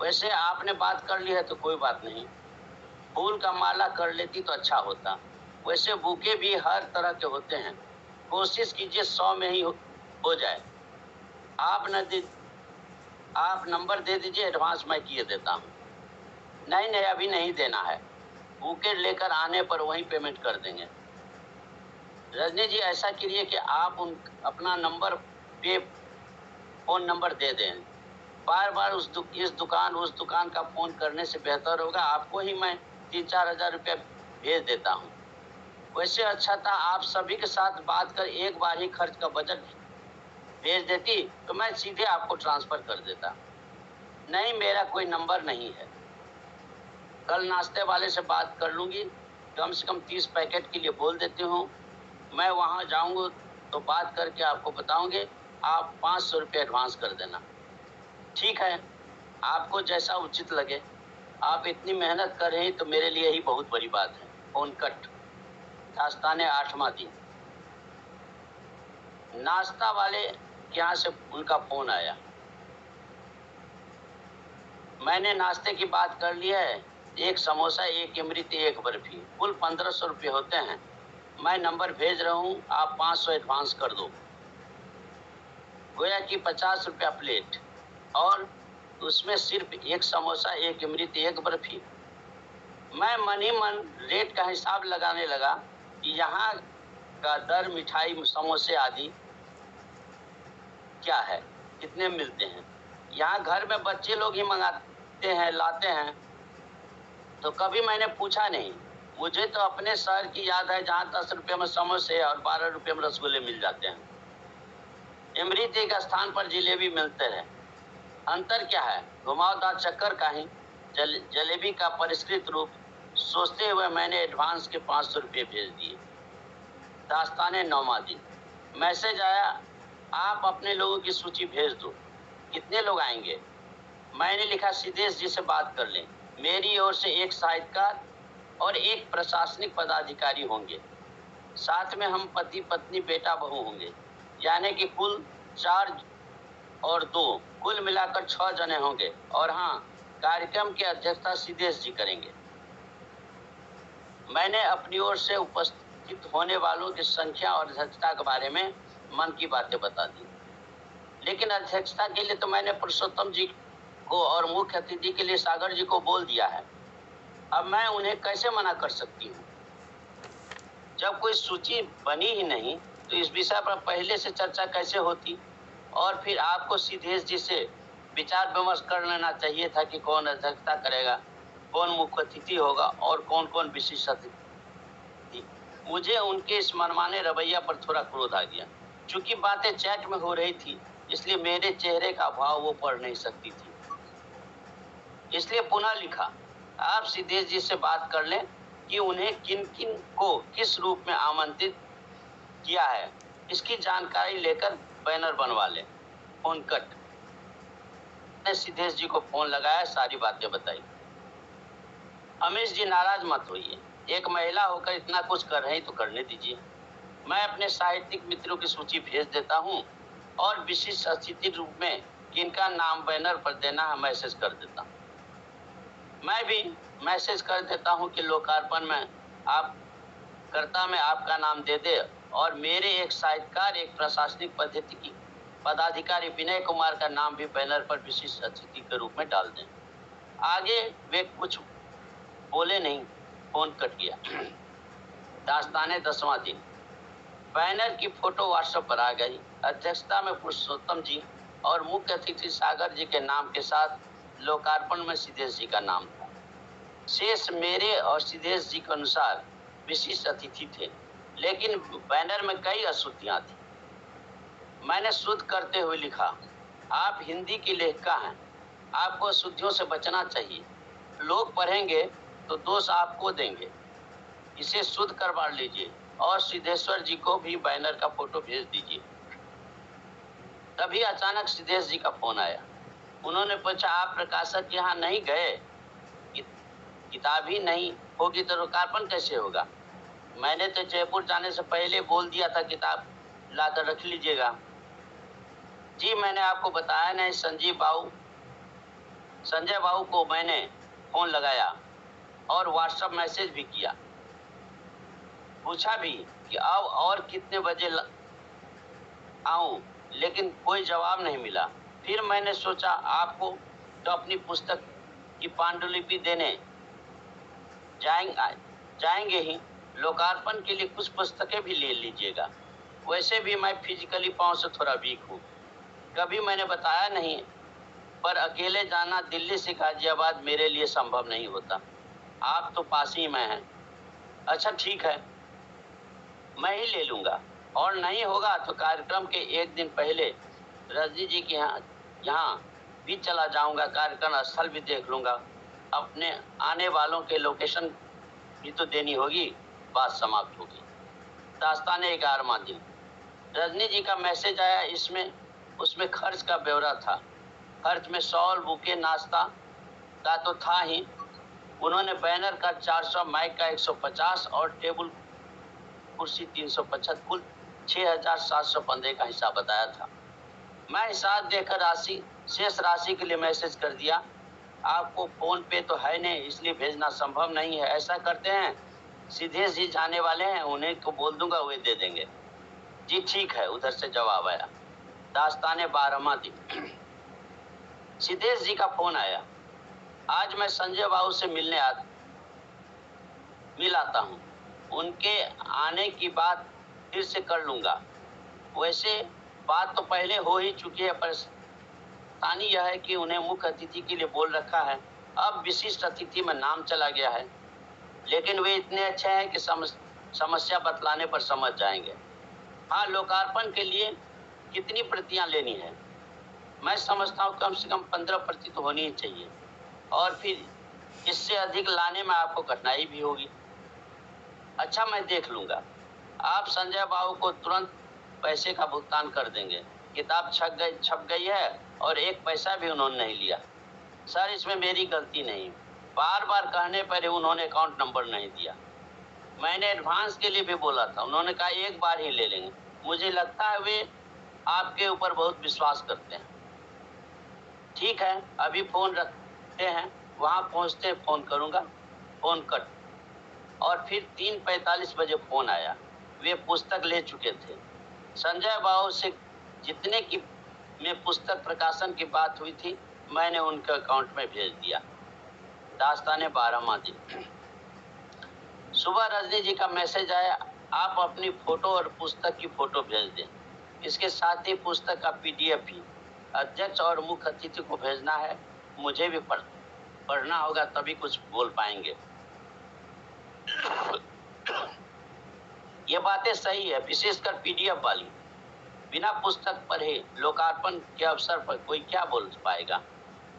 S2: वैसे आपने बात कर ली है तो कोई बात नहीं, फूल का माला कर लेती तो अच्छा होता। वैसे बुके भी हर तरह के होते हैं, कोशिश कीजिए 100 में ही हो जाए। आप नंबर दे दीजिए, एडवांस मैं किए देता हूँ। नहीं, अभी नहीं देना है, बुके लेकर आने पर वहीं पेमेंट कर देंगे। रजनी जी, ऐसा करिए कि आप अपना नंबर पे फोन नंबर दे दें। बार बार इस दुकान उस दुकान का फोन करने से बेहतर होगा आपको ही मैं 3-4 हजार रुपया भेज देता हूँ। वैसे अच्छा था आप सभी के साथ बात कर एक बार ही खर्च का बजट भेज देती तो मैं सीधे आपको ट्रांसफर कर देता। नहीं, मेरा कोई नंबर नहीं है। कल नाश्ते वाले से बात कर लूंगी, कम से कम 30 पैकेट के लिए बोल देती हूँ। मैं वहाँ जाऊँगा तो बात करके आपको बताऊंगे। आप 500 रुपये एडवांस कर देना। ठीक है, आपको जैसा उचित लगे। आप इतनी मेहनत कर रही तो मेरे लिए ही बहुत बड़ी बात है। Phone cut. दास्ताने 8वां दिन। नाश्ता वाले के यहाँ से उनका फोन आया। मैंने नाश्ते की बात कर ली है। एक समोसा, एक इमरती, एक बर्फी, कुल 1500 रुपये होते हैं। मैं नंबर भेज रहा हूँ, आप 500 एडवांस कर दो। गोया कि 50 रुपया प्लेट, और उसमें सिर्फ एक समोसा, एक इमरती, एक बर्फी। मैं मन ही मन रेट का हिसाब लगाने लगा कि यहाँ का दर मिठाई, समोसे आदि क्या है, कितने मिलते हैं। यहाँ घर में बच्चे लोग ही मंगाते हैं, लाते हैं, तो कभी मैंने पूछा नहीं। मुझे तो अपने शहर की याद है जहाँ 10 रुपये में समोसे और 12 रुपये में रसगुल्ले मिल जाते हैं। इमरती के स्थान पर जिलेबी मिलते हैं। अंतर क्या है? घुमावदार चक्कर का ही जलेबी का परिष्कृत रूप। सोचते हुए मैंने एडवांस के 500 रुपये भेज दिए। दास्ताने 9वां दिन। मैसेज आया, आप अपने लोगों की सूची भेज दो। कितने लोग आएंगे? मैंने लिखा, सिद्धेश जी से बात कर लें। मेरी ओर से एक साहित्यकार और एक प्रशासनिक पदाधिकारी होंगे। साथ में हम पति पत्नी बेटा बहू होंगे, यानी कि कुल 4 और 2, कुल मिलाकर 6 जने होंगे। और हाँ, कार्यक्रम की अध्यक्षता सिद्धेश जी करेंगे। मैंने अपनी ओर से उपस्थित होने वालों की संख्या और अध्यक्षता के बारे में मन की बातें बता दी। लेकिन अध्यक्षता के लिए तो मैंने पुरुषोत्तम जी को और मुख्य अतिथि के लिए सागर जी को बोल दिया है। अब मैं उन्हें कैसे मना कर सकती हूँ? जब कोई सूची बनी ही नहीं तो इस विषय पर पहले से चर्चा कैसे होती? और फिर आपको सिद्धेश जी से विचार विमर्श कर लेना चाहिए था कि कौन अध्यक्षता करेगा, कौन मुख्य अतिथि होगा और कौन कौन विशिष्ट अतिथि। मुझे उनके इस मनमाने रवैया पर थोड़ा क्रोध आ गया। चूंकि बातें चैट में हो रही थी, इसलिए मेरे चेहरे का भाव वो पढ़ नहीं सकती थी। इसलिए पुनः लिखा, आप सिद्धेश जी से बात कर लें कि उन्हें किन किन को किस रूप में आमंत्रित किया है, इसकी जानकारी लेकर बैनर बनवा लें। Phone cut. मैंने सिद्धेश जी को फोन लगाया, सारी बातें बताई। अमीश जी, नाराज मत होइए। एक महिला होकर इतना कुछ कर रही तो करने दीजिए। मैं अपने साहित्यिक मित्रों की सूची भेज देता हूँ और विशिष्ट अतिथि रूप में किनका नाम बैनर पर देना है मैसेज कर देता हूँ। मैं भी मैसेज कर देता हूँ कि लोकार्पण में आपका नाम दे दे और मेरे एक साहित्यकार, एक प्रशासनिक पदाधिकारी विनय कुमार का नाम भी बैनर पर विशिष्ट अतिथि के रूप में डाल दें। आगे वे कुछ बोले नहीं, फोन कट गया। दास्ताने 10वां दिन। बैनर की फोटो व्हाट्सएप पर आ गई। अध्यक्षता में पुरुषोत्तम जी और मुख्य अतिथि सागर जी के नाम के साथ लोकार्पण में सिद्धेश जी का नाम था। शेष मेरे और सिद्धेश जी के अनुसार विशिष्ट अतिथि थे, लेकिन बैनर में कई अशुद्धियां थी। मैंने शुद्ध करते हुए लिखा, आप हिंदी की लेखिका हैं, आपको अशुद्धियों से बचना चाहिए। लोग पढ़ेंगे तो दोष आपको देंगे। इसे शुद्ध करवा लीजिए और सिद्धेश्वर जी को भी बैनर का फोटो भेज दीजिए। तभी अचानक सिद्धेश जी का फोन आया। उन्होंने पूछा, आप प्रकाशक के यहाँ नहीं गए? किताब ही नहीं होगी तो लोकार्पण कैसे होगा? मैंने तो जयपुर जाने से पहले बोल दिया था किताब लाकर रख लीजिएगा। जी, मैंने आपको बताया नहीं। संजय बाबू को मैंने फोन लगाया और व्हाट्सएप मैसेज भी किया। पूछा भी कि अब और कितने बजे आऊं, लेकिन कोई जवाब नहीं मिला। फिर मैंने सोचा आपको तो अपनी पुस्तक की पांडुलिपि देने जाएंगे ही, लोकार्पण के लिए कुछ पुस्तकें भी ले लीजिएगा। वैसे भी मैं फिजिकली पाँव से थोड़ा वीक हूँ। कभी मैंने बताया नहीं, पर अकेले जाना दिल्ली से गाजियाबाद मेरे लिए संभव नहीं होता। आप तो पास ही में हैं। अच्छा ठीक है, मैं ही ले लूँगा, और नहीं होगा तो कार्यक्रम के एक दिन पहले रजनी जी के यहाँ भी चला जाऊँगा, कार्यक्रम स्थल भी देख लूँगा, अपने आने वालों के लोकेशन भी तो देनी होगी। बात समाप्त होगी। दास्ताने 11वां दिन। रजनी जी का मैसेज आया, उसमें खर्च का ब्यौरा था। खर्च में शॉल, बुके, नाश्ता का तो था ही, उन्होंने बैनर का 400, माइक का 150 और टेबल कुर्सी 350, कुल 6,715 का हिसाब बताया था। मैं हिसाब देकर शेष राशि के लिए मैसेज कर दिया, आपको फोन पे तो है नहीं, इसलिए भेजना संभव नहीं है। ऐसा करते हैं, सिद्धेश जी जाने वाले हैं, उन्हें को बोल दूंगा, वे दे देंगे। जी ठीक है, उधर से जवाब आया। दास्ताने 12वां दिन। सिद्धेश जी का फोन आया, आज मैं संजय बाबू से मिल आता हूँ, उनके आने की बात फिर से कर लूँगा। वैसे बात तो पहले हो ही चुकी है, परेशानी यह है कि उन्हें मुख्य अतिथि के लिए बोल रखा है, अब विशिष्ट अतिथि में नाम चला गया है, लेकिन वे इतने अच्छे हैं कि समस्या बतलाने पर समझ जाएंगे। हाँ, लोकार्पण के लिए कितनी प्रतियां लेनी है? मैं समझता हूँ कम से कम 15 प्रति तो होनी ही चाहिए, और फिर इससे अधिक लाने में आपको कठिनाई भी होगी। अच्छा, मैं देख लूँगा। आप संजय बाबू को तुरंत पैसे का भुगतान कर देंगे। किताब छप गई है और 1 पैसा भी उन्होंने नहीं लिया। सर, इसमें मेरी गलती नहीं, बार बार कहने पर उन्होंने अकाउंट नंबर नहीं दिया। मैंने एडवांस के लिए भी बोला था, उन्होंने कहा 1 बार ही ले लेंगे। मुझे लगता है वे आपके ऊपर बहुत विश्वास करते हैं। ठीक है, अभी फोन रखते हैं, वहाँ पहुँचते फोन करूँगा। Phone cut. और फिर 3:45 बजे फोन आया, वे पुस्तक ले चुके थे। संजय बाबू से जितने की में पुस्तक प्रकाशन की बात हुई थी, मैंने उनके अकाउंट में भेज दिया। दास्ताने 12वां दिन। सुबह रजनी जी का मैसेज आया, आप अपनी फोटो और पुस्तक की फोटो भेज दें। इसके साथ ही पुस्तक का PDF भी अध्यक्ष और मुख्य अतिथि को भेजना है। मुझे भी पढ़ना होगा, तभी कुछ बोल पाएंगे। ये बातें सही है, विशेषकर PDF वाली। बिना पुस्तक पढ़े लोकार्पण के अवसर पर कोई क्या बोल पाएगा।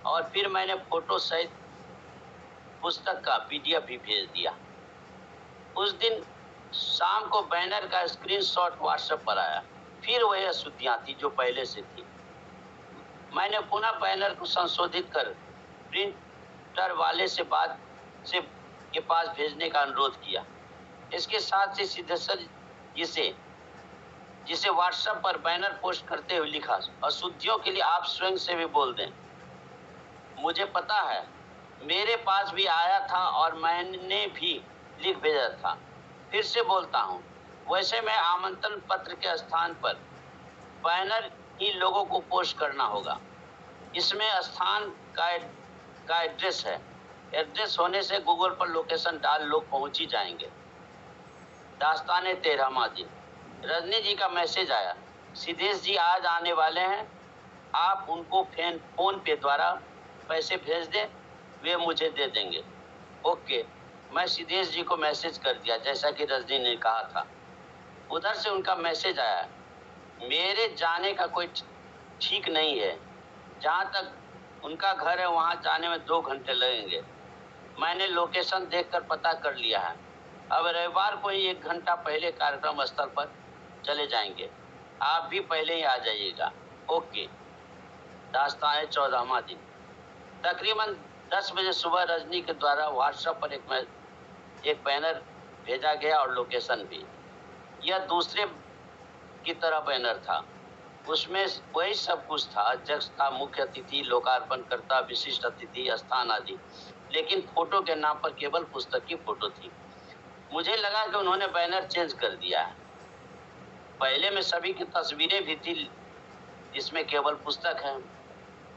S2: और फिर मैंने फोटो सहित पुस्तक का PDF भी भेज दिया। उस दिन शाम को बैनर का स्क्रीनशॉट WhatsApp पर आया। फिर वही अशुद्धियां थी जो पहले से थी। मैंने पुनः बैनर को संशोधित कर प्रिंटर वाले से के पास भेजने का अनुरोध किया। इसके साथ ही सिद्धेश्वर जिसे WhatsApp पर बैनर पोस्ट करते हुए लिखा, अशुद्धियों के लिए आप स्वयं से भी बोल दें। मुझे पता है, मेरे पास भी आया था और मैंने भी लिख भेजा था। फिर से बोलता हूँ, वैसे मैं आमंत्रण पत्र के स्थान पर बैनर ही लोगों को पोस्ट करना होगा। इसमें स्थान का एड्रेस है। एड्रेस होने से गूगल पर लोकेशन डाल लोग पहुंच ही जाएंगे। दास्ताने 13वां दिन। रजनी जी का मैसेज आया, सिद्धेश जी आज आने वाले हैं, आप उनको फोन पे द्वारा पैसे भेज दें, वे मुझे दे देंगे। ओके। मैं सिद्धेश जी को मैसेज कर दिया, जैसा कि रजनी ने कहा था। उधर से उनका मैसेज आया, मेरे जाने का कोई ठीक नहीं है, जहाँ तक उनका घर है वहाँ जाने में 2 घंटे लगेंगे। मैंने लोकेशन देखकर पता कर लिया है। अब रविवार को ही 1 घंटा पहले कार्यक्रम स्थल पर चले जाएंगे। आप भी पहले ही आ जाइएगा। ओके। दास्ताने 14वां दिन। तकरीबन 10 बजे सुबह रजनी के द्वारा WhatsApp पर एक बैनर भेजा गया और लोकेशन भी। यह दूसरे की तरह बैनर था। उसमें वही सब कुछ था, अध्यक्ष था, मुख्य अतिथि, लोकार्पण करता, विशिष्ट अतिथि, स्थान आदि, लेकिन फोटो के नाम पर केवल पुस्तक की फोटो थी। मुझे लगा कि उन्होंने बैनर चेंज कर दिया है। पहले में सभी की तस्वीरें भी थी, इसमें केवल पुस्तक है।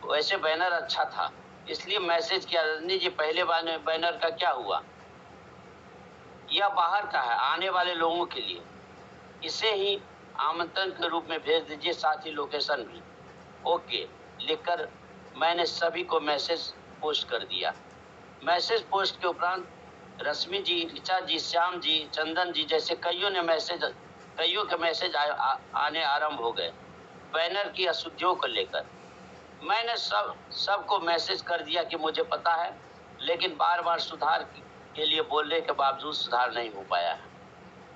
S2: वैसे बैनर अच्छा था, इसलिए मैसेज किया, रजनी जी पहले बैनर का क्या हुआ? यह बाहर का है, आने वाले लोगों के लिए। इसे ही आमंत्रण के रूप में भेज दीजिए, साथ ही लोकेशन भी। ओके लिखकर मैंने सभी को मैसेज पोस्ट कर दिया। मैसेज पोस्ट के उपरांत रश्मि जी, ऋचा जी, श्याम जी, चंदन जी जैसे कईयों ने मैसेज कईयों के मैसेज आने आरंभ हो गए बैनर की अशुद्धियों को लेकर। मैंने सबको मैसेज कर दिया कि मुझे पता है, लेकिन बार बार सुधार के लिए बोलने के बावजूद सुधार नहीं हो पाया है।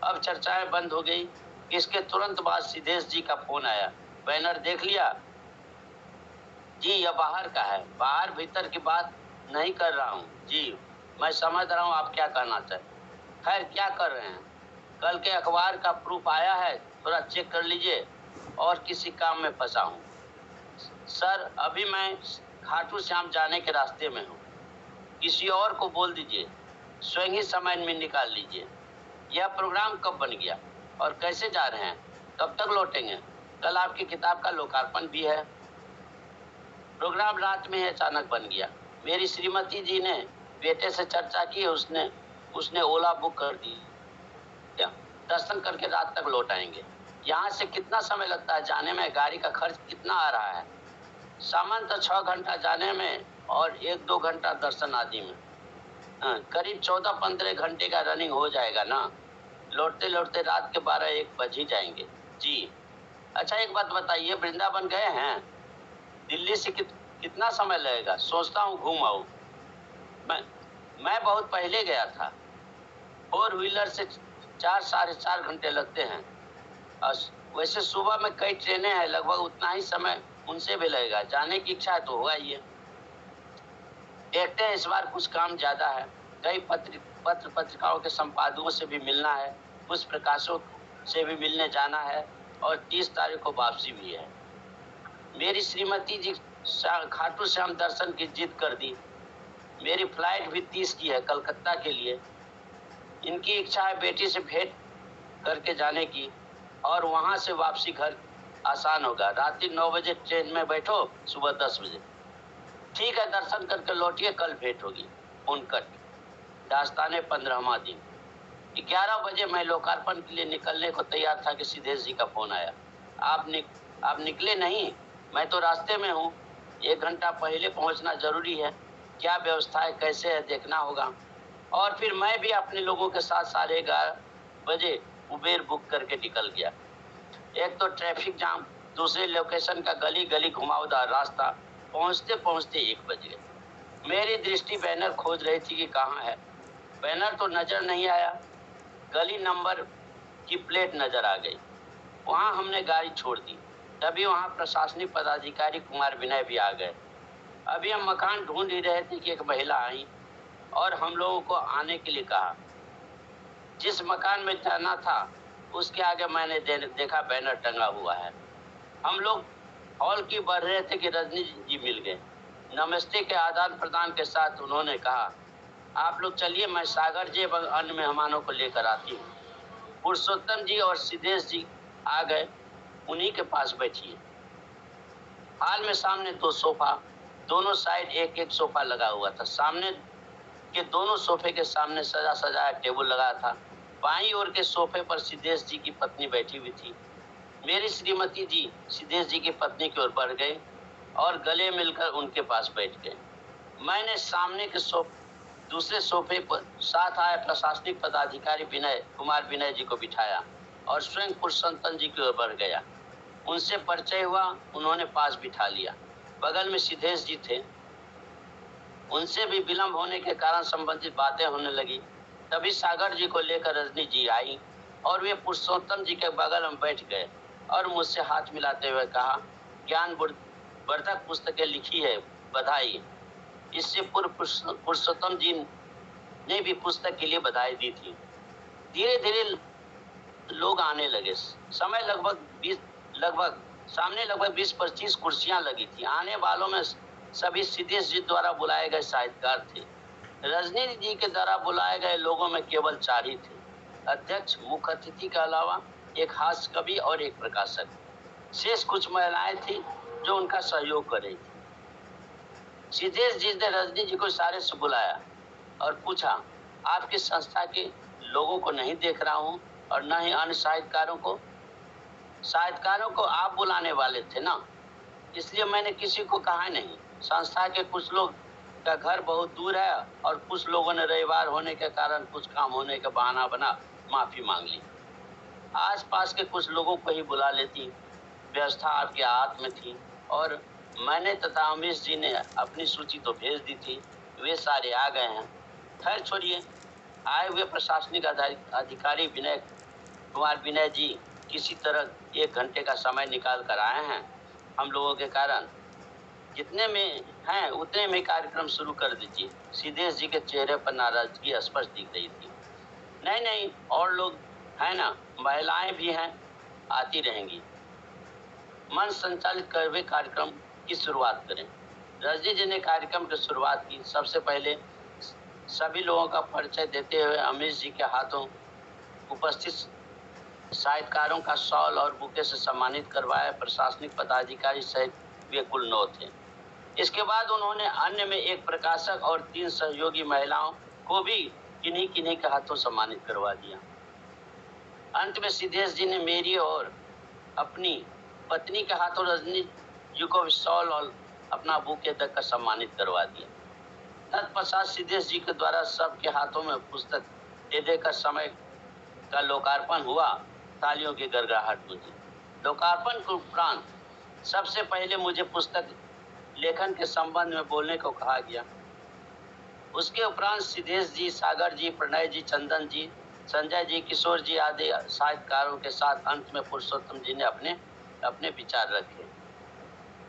S2: अब चर्चाएं बंद हो गई। इसके तुरंत बाद सिद्धेश जी का फोन आया, बैनर देख लिया? जी यह बाहर का है, बाहर भीतर की बात नहीं कर रहा हूँ जी, मैं समझ रहा हूँ आप क्या कहना चाहते। खैर क्या कर रहे हैं? कल के अखबार का प्रूफ आया है, थोड़ा चेक कर लीजिए। और किसी काम में फंसा हूँ सर, अभी मैं खाटू श्याम जाने के रास्ते में हूँ। किसी और को बोल दीजिए, स्वयं ही समय में निकाल लीजिए। यह प्रोग्राम कब बन गया और कैसे जा रहे हैं? कब तक लौटेंगे? कल आपकी किताब का लोकार्पण भी है। प्रोग्राम रात में ही अचानक बन गया। मेरी श्रीमती जी ने बेटे से चर्चा की, उसने ओला बुक कर दी। दर्शन करके रात तक लौट आएंगे। यहाँ से कितना समय लगता है जाने में? गाड़ी का खर्च कितना आ रहा है? सामान्य 6 घंटा जाने में और 1-2 घंटा दर्शन आदि में, करीब 14-15 घंटे का रनिंग हो जाएगा ना। लौटते लौटते रात के 12-1 बज ही जाएंगे जी। अच्छा एक बात बताइए, वृंदावन गए हैं? दिल्ली से कितना समय लगेगा? सोचता हूँ घूम आऊँ। मैं बहुत पहले गया था। 4 व्हीलर से 4-4.5 घंटे लगते हैं। वैसे सुबह में कई ट्रेनें हैं, लगभग उतना ही समय उनसे भी लगेगा। जाने की इच्छा है तो होगा ही। देखते हैं, इस बार कुछ काम ज्यादा है। कई पत्र पत्रिकाओं के संपादकों से भी मिलना है, कुछ प्रकाशकों से भी मिलने जाना है और 30 तारीख को वापसी भी है। मेरी श्रीमती जी खाटू श्याम दर्शन की जिद कर दी। मेरी फ्लाइट भी 30 की है कलकत्ता के लिए। इनकी इच्छा है बेटी से भेंट करके जाने की और वहां से वापसी घर आसान होगा। रात्रि 9 बजे ट्रेन में बैठो, सुबह 10 बजे। ठीक है, दर्शन करके लौटिए, कल भेंट होगी। उनकट दास्ताने 15वां दिन। 11 बजे मैं लोकार्पण के लिए निकलने को तैयार था कि सिद्धेश जी का फोन आया। आप निकले नहीं? मैं तो रास्ते में हूँ। 1 घंटा पहले पहुँचना जरूरी है। क्या व्यवस्था है, कैसे है, देखना होगा। और फिर मैं भी अपने लोगों के साथ 11:30 बजे उबेर बुक करके निकल गया। एक तो ट्रैफिक जाम, दूसरे लोकेशन का गली गली घुमावदार रास्ता। पहुंचते पहुंचते 1 बज गए। मेरी दृष्टि बैनर खोज रही थी कि कहाँ है। बैनर तो नजर नहीं आया। गली नंबर की प्लेट नजर आ गई। वहां हमने गाड़ी छोड़ दी। तभी वहां प्रशासनिक पदाधिकारी कुमार विनय भी आ गए। अभी हम मकान ढूंढ ही रहे थे कि एक महिला आई और हम लोगों को आने के लिए कहा। जिस मकान में जाना था उसके आगे मैंने देखा बैनर टंगा हुआ है। हम लोग हॉल की बढ़ रहे थे कि रजनी जी मिल गए। नमस्ते के आदान प्रदान के साथ उन्होंने कहा, आप लोग चलिए, मैं सागर जी एवं अन्य मेहमानों को लेकर आती हूँ। पुरुषोत्तम जी और सिद्धेश जी आ गए। उन्हीं के पास बैठिए। हाल में सामने 2 सोफा, दोनों साइड एक एक सोफा लगा हुआ था। सामने के दोनों सोफे के सामने सजाया टेबल लगा था। बाईं ओर के सोफे पर सिद्धेश जी की पत्नी बैठी हुई थी। मेरी श्रीमती जी सिद्धेश जी की पत्नी की ओर बढ़ गई और गले मिलकर उनके पास बैठ गए। मैंने सामने के दूसरे सोफे पर साथ आए प्रशासनिक पदाधिकारी कुमार विनय जी को बिठाया और स्वयं पुरुषोत्तम जी की ओर बढ़ गया। उनसे परिचय हुआ, उन्होंने पास बिठा लिया। बगल में सिद्धेश जी थे। उनसे भी विलंब होने के कारण संबंधित बातें होने लगी। तभी सागर जी को लेकर रजनी जी आई और वे पुरुषोत्तम जी के बगल में बैठ गए और मुझसे हाथ मिलाते हुए कहा, ज्ञान वर्धक पुस्तकें लिखी है, बधाई। इससे पूर्व पुरुषोत्तम जी ने भी पुस्तक के लिए बधाई दी थी। धीरे धीरे लोग आने लगे। समय सामने लगभग 20-25 कुर्सियां लगी थी। आने वालों में सभी सिद्धेश जी द्वारा बुलाए गए साहित्यकार थे। रजनी जी के द्वारा बुलाए गए लोगों में केवल 4 ही थे, अध्यक्ष, मुख्य अतिथि के अलावा एक हास्य कवि और एक प्रकाशक। शेष कुछ महिलाएं थी जो उनका सहयोग कर रही थी। सिद्धेश जी ने रजनी जी को इशारे से बुलाया और पूछा, आपकी संस्था के लोगों को नहीं देख रहा हूँ और न ही अन्य साहित्यकारों को। साहित्यकारों को आप बुलाने वाले थे ना, इसलिए मैंने किसी को कहा नहीं। संस्था के कुछ लोग का घर बहुत दूर है और कुछ लोगों ने रविवार होने के कारण कुछ काम होने का बहाना बना माफी मांग ली। आसपास के कुछ लोगों को ही बुला लेती, व्यवस्था आपके हाथ में थी और मैंने तथा अमीश जी ने अपनी सूची तो भेज दी थी, वे सारे आ गए हैं। खैर छोड़िए, आए हुए प्रशासनिक अधिकारी विनय जी किसी तरह 1 घंटे का समय निकाल कर आए हैं। हम लोगों के कारण जितने में हैं उतने में कार्यक्रम शुरू कर दीजिए। सिद्धेश जी के चेहरे पर नाराजगी स्पष्ट दिख रही थी। नहीं, और लोग हैं ना, महिलाएं भी हैं, आती रहेंगी। मन संचालित कर हुए कार्यक्रम की शुरुआत करें। रजनी जी ने कार्यक्रम की शुरुआत की। सबसे पहले सभी लोगों का परिचय देते हुए अमीश जी के हाथों उपस्थित साहित्यकारों का शॉल और बुके से सम्मानित करवाया। प्रशासनिक पदाधिकारी सहित वे कुल 9 थे। इसके बाद उन्होंने अन्य में 1 प्रकाशक और 3 सहयोगी महिलाओं को भी किन्हीं के हाथों सम्मानित करवा दिया। अंत में सिद्धेश जी ने मेरी और अपनी पत्नी के हाथों रजनी जी को शॉल और अपना बुके देकर सम्मानित करवा दिया। तत्पश्चात सिद्धेश जी के द्वारा सबके हाथों में पुस्तक दे देकर समय का लोकार्पण हुआ। तालियों की गड़गड़ाहट गूंजी। लोकार्पण के उपरांत सबसे पहले मुझे पुस्तक लेखन के संबंध में बोलने को कहा गया। उसके उपरांत सिद्धेश जी, सागर जी, प्रणय जी, चंदन जी, संजय जी, किशोर जी आदि साहित्यकारों के साथ अंत में पुरुषोत्तम जी ने अपने विचार रखे।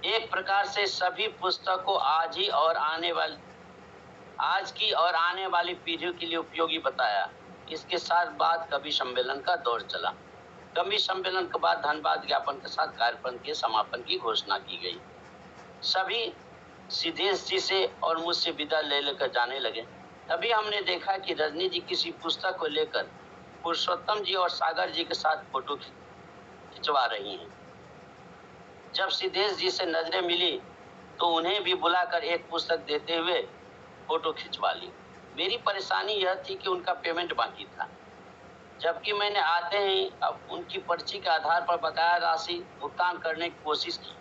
S2: एक प्रकार से सभी पुस्तकों आज की और आने वाली पीढ़ियों के लिए उपयोगी बताया। इसके साथ बाद कवि सम्मेलन का दौर चला। कवि सम्मेलन के बाद धन्यवाद ज्ञापन के साथ कार्यक्रम के समापन की घोषणा की गई। सभी सिद्धेश जी से और मुझसे विदा ले लेकर जाने लगे। तभी हमने देखा कि रजनी जी किसी पुस्तक को लेकर पुरुषोत्तम जी और सागर जी के साथ फोटो खिंचवा रही हैं। जब सिद्धेश जी से नजरें मिली तो उन्हें भी बुलाकर एक पुस्तक देते हुए फोटो खिंचवा ली। मेरी परेशानी यह थी कि उनका पेमेंट बाकी था, जबकि मैंने आते ही अब उनकी पर्ची के आधार पर बकाया राशि भुगतान करने की कोशिश की,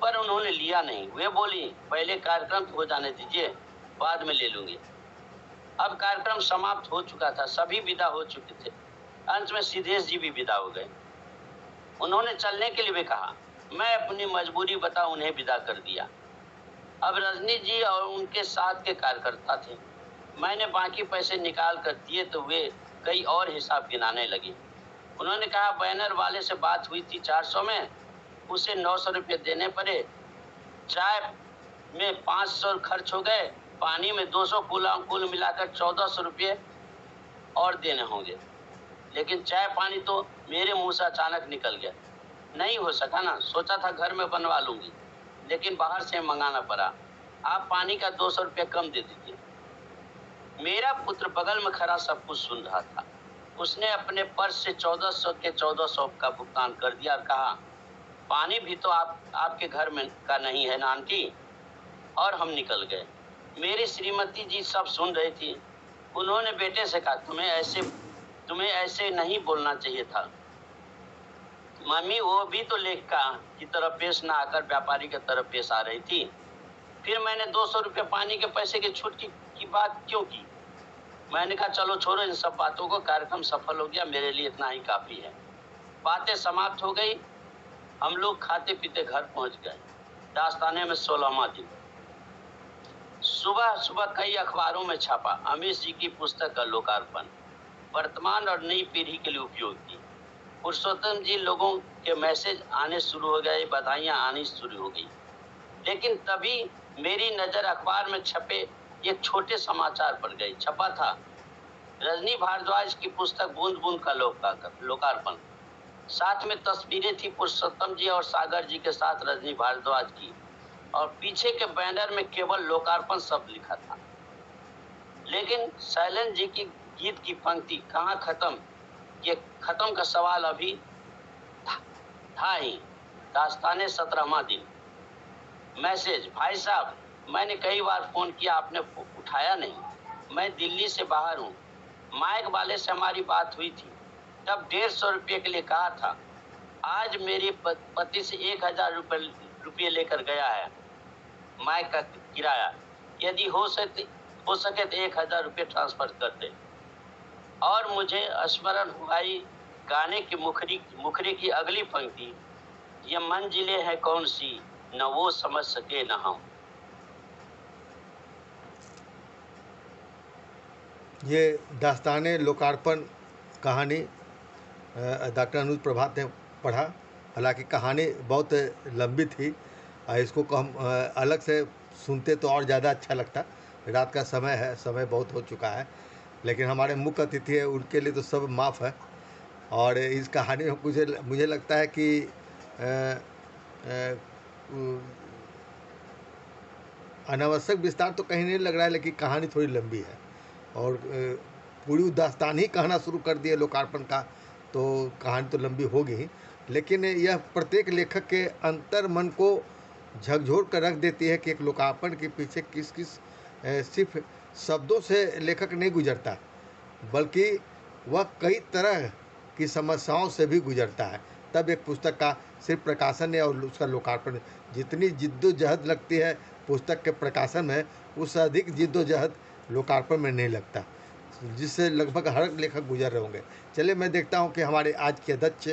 S2: पर उन्होंने लिया नहीं। वे बोली, पहले कार्यक्रम हो जाने दीजिए, बाद में ले लूंगी। अब कार्यक्रम समाप्त हो चुका था, सभी विदा हो चुके थे। अंत में सिद्धेश जी भी विदा हो गए। उन्होंने चलने के लिए भी कहा। मैं अपनी मजबूरी बता उन्हें विदा कर दिया। अब रजनी जी और उनके साथ के कार्यकर्ता थे। मैंने बाकी पैसे निकाल कर दिए तो वे कई और हिसाब गिनाने लगे। उन्होंने कहा, बैनर वाले से बात हुई थी 400 में, उसे 900 रुपये देने पड़े। चाय में 500 खर्च हो गए, पानी में 200, कुल मिलाकर 1400 रुपये और देने होंगे। लेकिन चाय पानी तो मेरे मुंह से अचानक निकल गया। नहीं हो सका ना, सोचा था घर में बनवा लूंगी, लेकिन बाहर से मंगाना पड़ा। आप पानी का 200 रुपये कम दे दीजिए। मेरा पुत्र बगल में खड़ा सब कुछ सुन रहा था। उसने अपने पर्स से 1400 के 1400 का भुगतान कर दिया और कहा, पानी भी तो आपके घर में का नहीं है ना आंटी। और हम निकल गए। मेरी श्रीमती जी सब सुन रही थी। उन्होंने बेटे से कहा, तुम्हें ऐसे नहीं बोलना चाहिए था। मम्मी वो भी तो लेखका की तरह पेश ना आकर व्यापारी की तरह पेश आ रही थी। फिर मैंने 200 रुपये पानी के पैसे की छूट की बात क्यों की? मैंने कहा, चलो छोड़ो इन सब बातों को, कार्यक्रम सफल हो गया, मेरे लिए इतना ही काफी है। बातें समाप्त हो गई। हम लोग खाते पीते घर पहुंच गए। दास्ताने में 16वां दिन। सुबह कई अखबारों में छापा, अमीश जी की पुस्तक का लोकार्पण, वर्तमान और नई पीढ़ी के लिए उपयोगी। पुरुषोत्तम जी, लोगों के मैसेज आने शुरू हो गए, बधाइयां आनी शुरू हो गई। लेकिन तभी मेरी नजर अखबार में छपे एक छोटे समाचार पर गई। छपा था रजनी भारद्वाज की पुस्तक बूंद बूंद का लोकार्पण। साथ में तस्वीरें थी पुरुषोत्तम जी और सागर जी के साथ रजनी भारद्वाज की, और पीछे के बैनर में केवल लोकार्पण शब्द लिखा था। लेकिन शैलेंद्र जी की गीत की पंक्ति कहाँ खत्म, ये खत्म का सवाल अभी था ही। दास्ताने 17वां दिन। मैसेज, भाई साहब, मैंने कई बार फोन किया, आपने उठाया नहीं। मैं दिल्ली से बाहर हूँ। माइक वाले से हमारी बात हुई थी, तब 150 रुपये के लिए कहा था। आज मेरे पति से 1000 रुपये लेकर गया है माइक का किराया। यदि हो सके तो 1000 रुपये ट्रांसफर कर दे। और मुझे स्मरण हुआ ही गाने की मुखरी मुखरी की अगली पंक्ति, ये मंजिलें हैं कौन सी न वो समझ सके न हम।
S1: ये दास्ताने लोकार्पण कहानी डॉक्टर अनुज प्रभात ने पढ़ा। हालांकि कहानी बहुत लंबी थी, इसको हम अलग से सुनते तो और ज़्यादा अच्छा लगता। रात का समय है, समय बहुत हो चुका है, लेकिन हमारे मुख्य अतिथि है, उनके लिए तो सब माफ़ है। और इस कहानी में मुझे लगता है कि अनावश्यक विस्तार तो कहीं नहीं लग रहा है, लेकिन कहानी थोड़ी लंबी है और पूरी दास्तान ही कहना शुरू कर दिए लोकार्पण का, तो कहानी तो लंबी होगी ही। लेकिन यह प्रत्येक लेखक के अंतर मन को झकझोर कर रख देती है कि एक लोकार्पण के पीछे किस किस सिर्फ शब्दों से लेखक नहीं गुजरता, बल्कि वह कई तरह की समस्याओं से भी गुजरता है। तब एक पुस्तक का सिर्फ प्रकाशन है और उसका लोकार्पण, जितनी जिद्दोजहद लगती है पुस्तक के प्रकाशन में, उससे अधिक जिद्दोजहद लोकार्पण में नहीं लगता, जिससे लगभग हर लेखक गुजर रहे होंगे। चलिए मैं देखता हूं कि हमारे आज के अध्यक्ष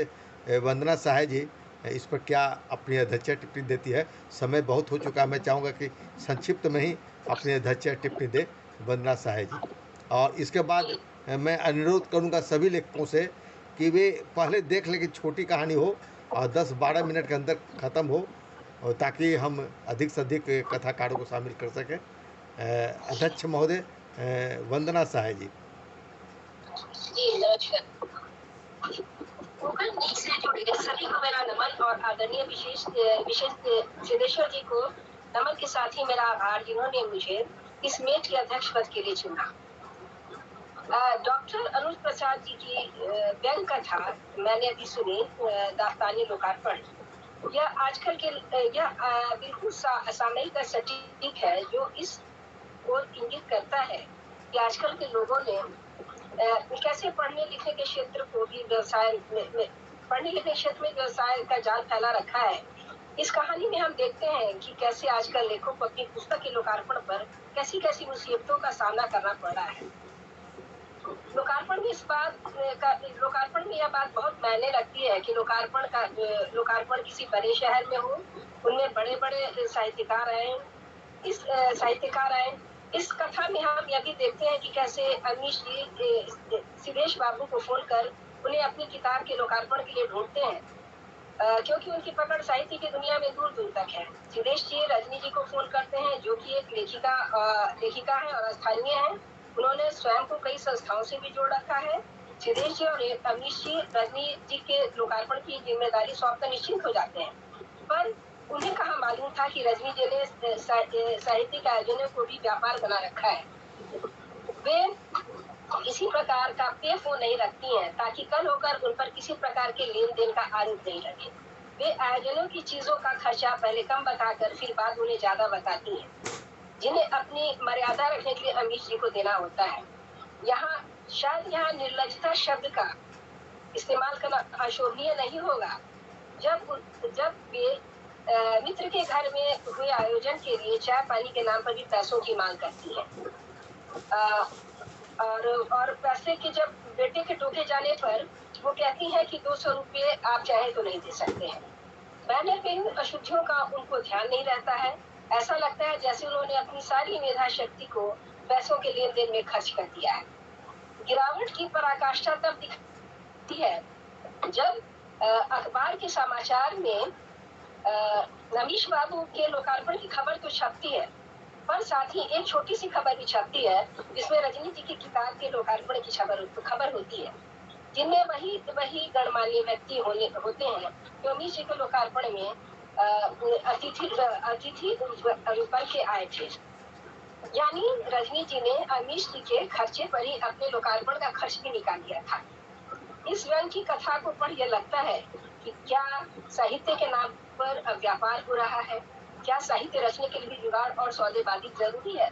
S1: वंदना सहाय जी इस पर क्या अपनी अध्यक्ष टिप्पणी देती है। समय बहुत हो चुका है, मैं चाहूँगा कि संक्षिप्त में ही अपनी अध्यक्ष टिप्पणी दे वंदना सहाय जी। और इसके बाद मैं अनुरोध करूँगा सभी लेखकों से कि वे पहले देख लें कि छोटी कहानी हो और 10-12 मिनट के अंदर ख़त्म हो, और ताकि हम अधिक से अधिक कथाकारों को शामिल कर सकें। अध्यक्ष महोदय वंदना सहाय जी।
S3: जी नमस्कार। गूगल मीट से जुड़े सभी को मेरा नमन और आदरणीय विशेष विशेष सिद्धेश्वर जी को नमन के साथ ही मेरा आभार, जिन्होंने मुझे इस मीट के अध्यक्ष पद के लिए चुना। डॉक्टर अनुज प्रसाद जी की व्यंग कथा मैंने अभी सुनी, दास्तानी लोकार्पण। यह आजकल के बिल्कुल सामयिक सटीक है, जो इस ओर इंगित करता है कि आजकल के लोगों ने कैसे पढ़ने लिखने के क्षेत्र को भी व्यवसाय में पढ़ने लिखने क्षेत्र में व्यवसाय का जाल फैला रखा है। इस कहानी में हम देखते हैं कि कैसे आजकल लेखकों को अपनी पुस्तक के लोकार्पण पर कैसी कैसी मुसीबतों का सामना करना पड़ रहा है। लोकार्पण में यह बात बहुत मायने रखती है कि लोकार्पण किसी बड़े शहर में हो, उनमें बड़े बड़े साहित्यकार आए। इस कथा में हम यह भी देखते हैं कि कैसे अमीश जी सिद्धेश बाबू को फोन कर उन्हें अपनी किताब के लोकार्पण के लिए ढूंढते हैं, क्योंकि उनकी पकड़ साहित्य की दुनिया में दूर दूर तक है। सिद्धेश जी रजनी जी को फोन करते हैं, जो कि एक लेखिका है और स्थानीय है। उन्होंने स्वयं को कई संस्थाओं से भी जोड़ रखा है। सिद्धेश जी और अमीश जी रजनी जी के लोकार्पण की जिम्मेदारी सौंपकर निश्चिंत हो जाते हैं, पर उन्हें कहाँ मालूम था कि रजनी जी ने साहित्यिक आयोजनों को भी व्यापार बना रखा है। वे किसी प्रकार का पे फोन नहीं रखती हैं, ताकि कल होकर उन पर किसी प्रकार के लेन देन का आरोप नहीं लगे। वे आयोजनों की चीजों का खर्चा पहले कम बताकर फिर बाद उन्हें ज्यादा बताती हैं, जिन्हें अपनी मर्यादा रखने के लिए अमीश जी को देना होता है। शायद यहाँ निर्लजता शब्द का इस्तेमाल करना अशोभनीय नहीं होगा। जब वे मित्र के घर में हुए आयोजन के लिए चाय पानी के नाम पर भी पैसों की मांग करती है, और पैसे के जब बेटे के टोके जाने पर वो कहती है कि 200 रुपये आप चाहे तो नहीं दे सकते हैं। बैनर पे इन अशुद्धियों का उनको ध्यान नहीं रहता है। ऐसा लगता है जैसे उन्होंने अपनी सारी मेधा शक्ति को पैसों के लेन देन में खर्च कर दिया है। गिरावट की पराकाष्ठा तब दिखती है जब अखबार के समाचार में रमेश बाबू के लोकार्पण की खबर तो छपती है, पर साथ ही एक छोटी सी खबर भी छपती है, जिसमें रजनी जी की किताब के लोकार्पण की खबर होती है, जिनमें वही गणमान्य व्यक्ति होते हैं जो रमेश जी के लोकार्पण में अतिथि रूप के आए थे। यानी रजनी जी ने अमीश जी के खर्चे पर ही अपने लोकार्पण का खर्च भी निकाल दिया था। इस व्यंग की कथा को पढ़ यह लगता है कि क्या साहित्य के नाम पर व्यापार हो रहा है? क्या साहित्य रचने के लिए भी जुगाड़ और सौदेबाजी जरूरी है?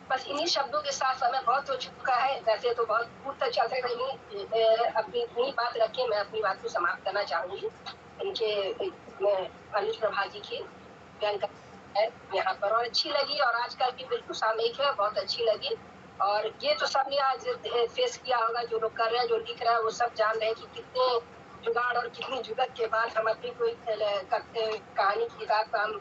S3: बस इन्हीं शब्दों के साथ समय बहुत हो चुका है। वैसे तो बहुत दूर तक चल रही अपनी बात रखी, मैं अपनी बात को समाप्त करना चाहूंगी। इनके अनुज प्रभा जी की व्यंग यहाँ पर और अच्छी लगी, और आजकल की बिल्कुल सामयिक है, बहुत अच्छी लगी। और ये तो सबने आज फेस किया होगा, जो लोग कर रहे हैं, जो लिख रहा है, वो सब जान रहे हैं कि कितने जुगाड़ और कितनी जुगत के बाद हम अपनी कोई कहानी की किताब का हम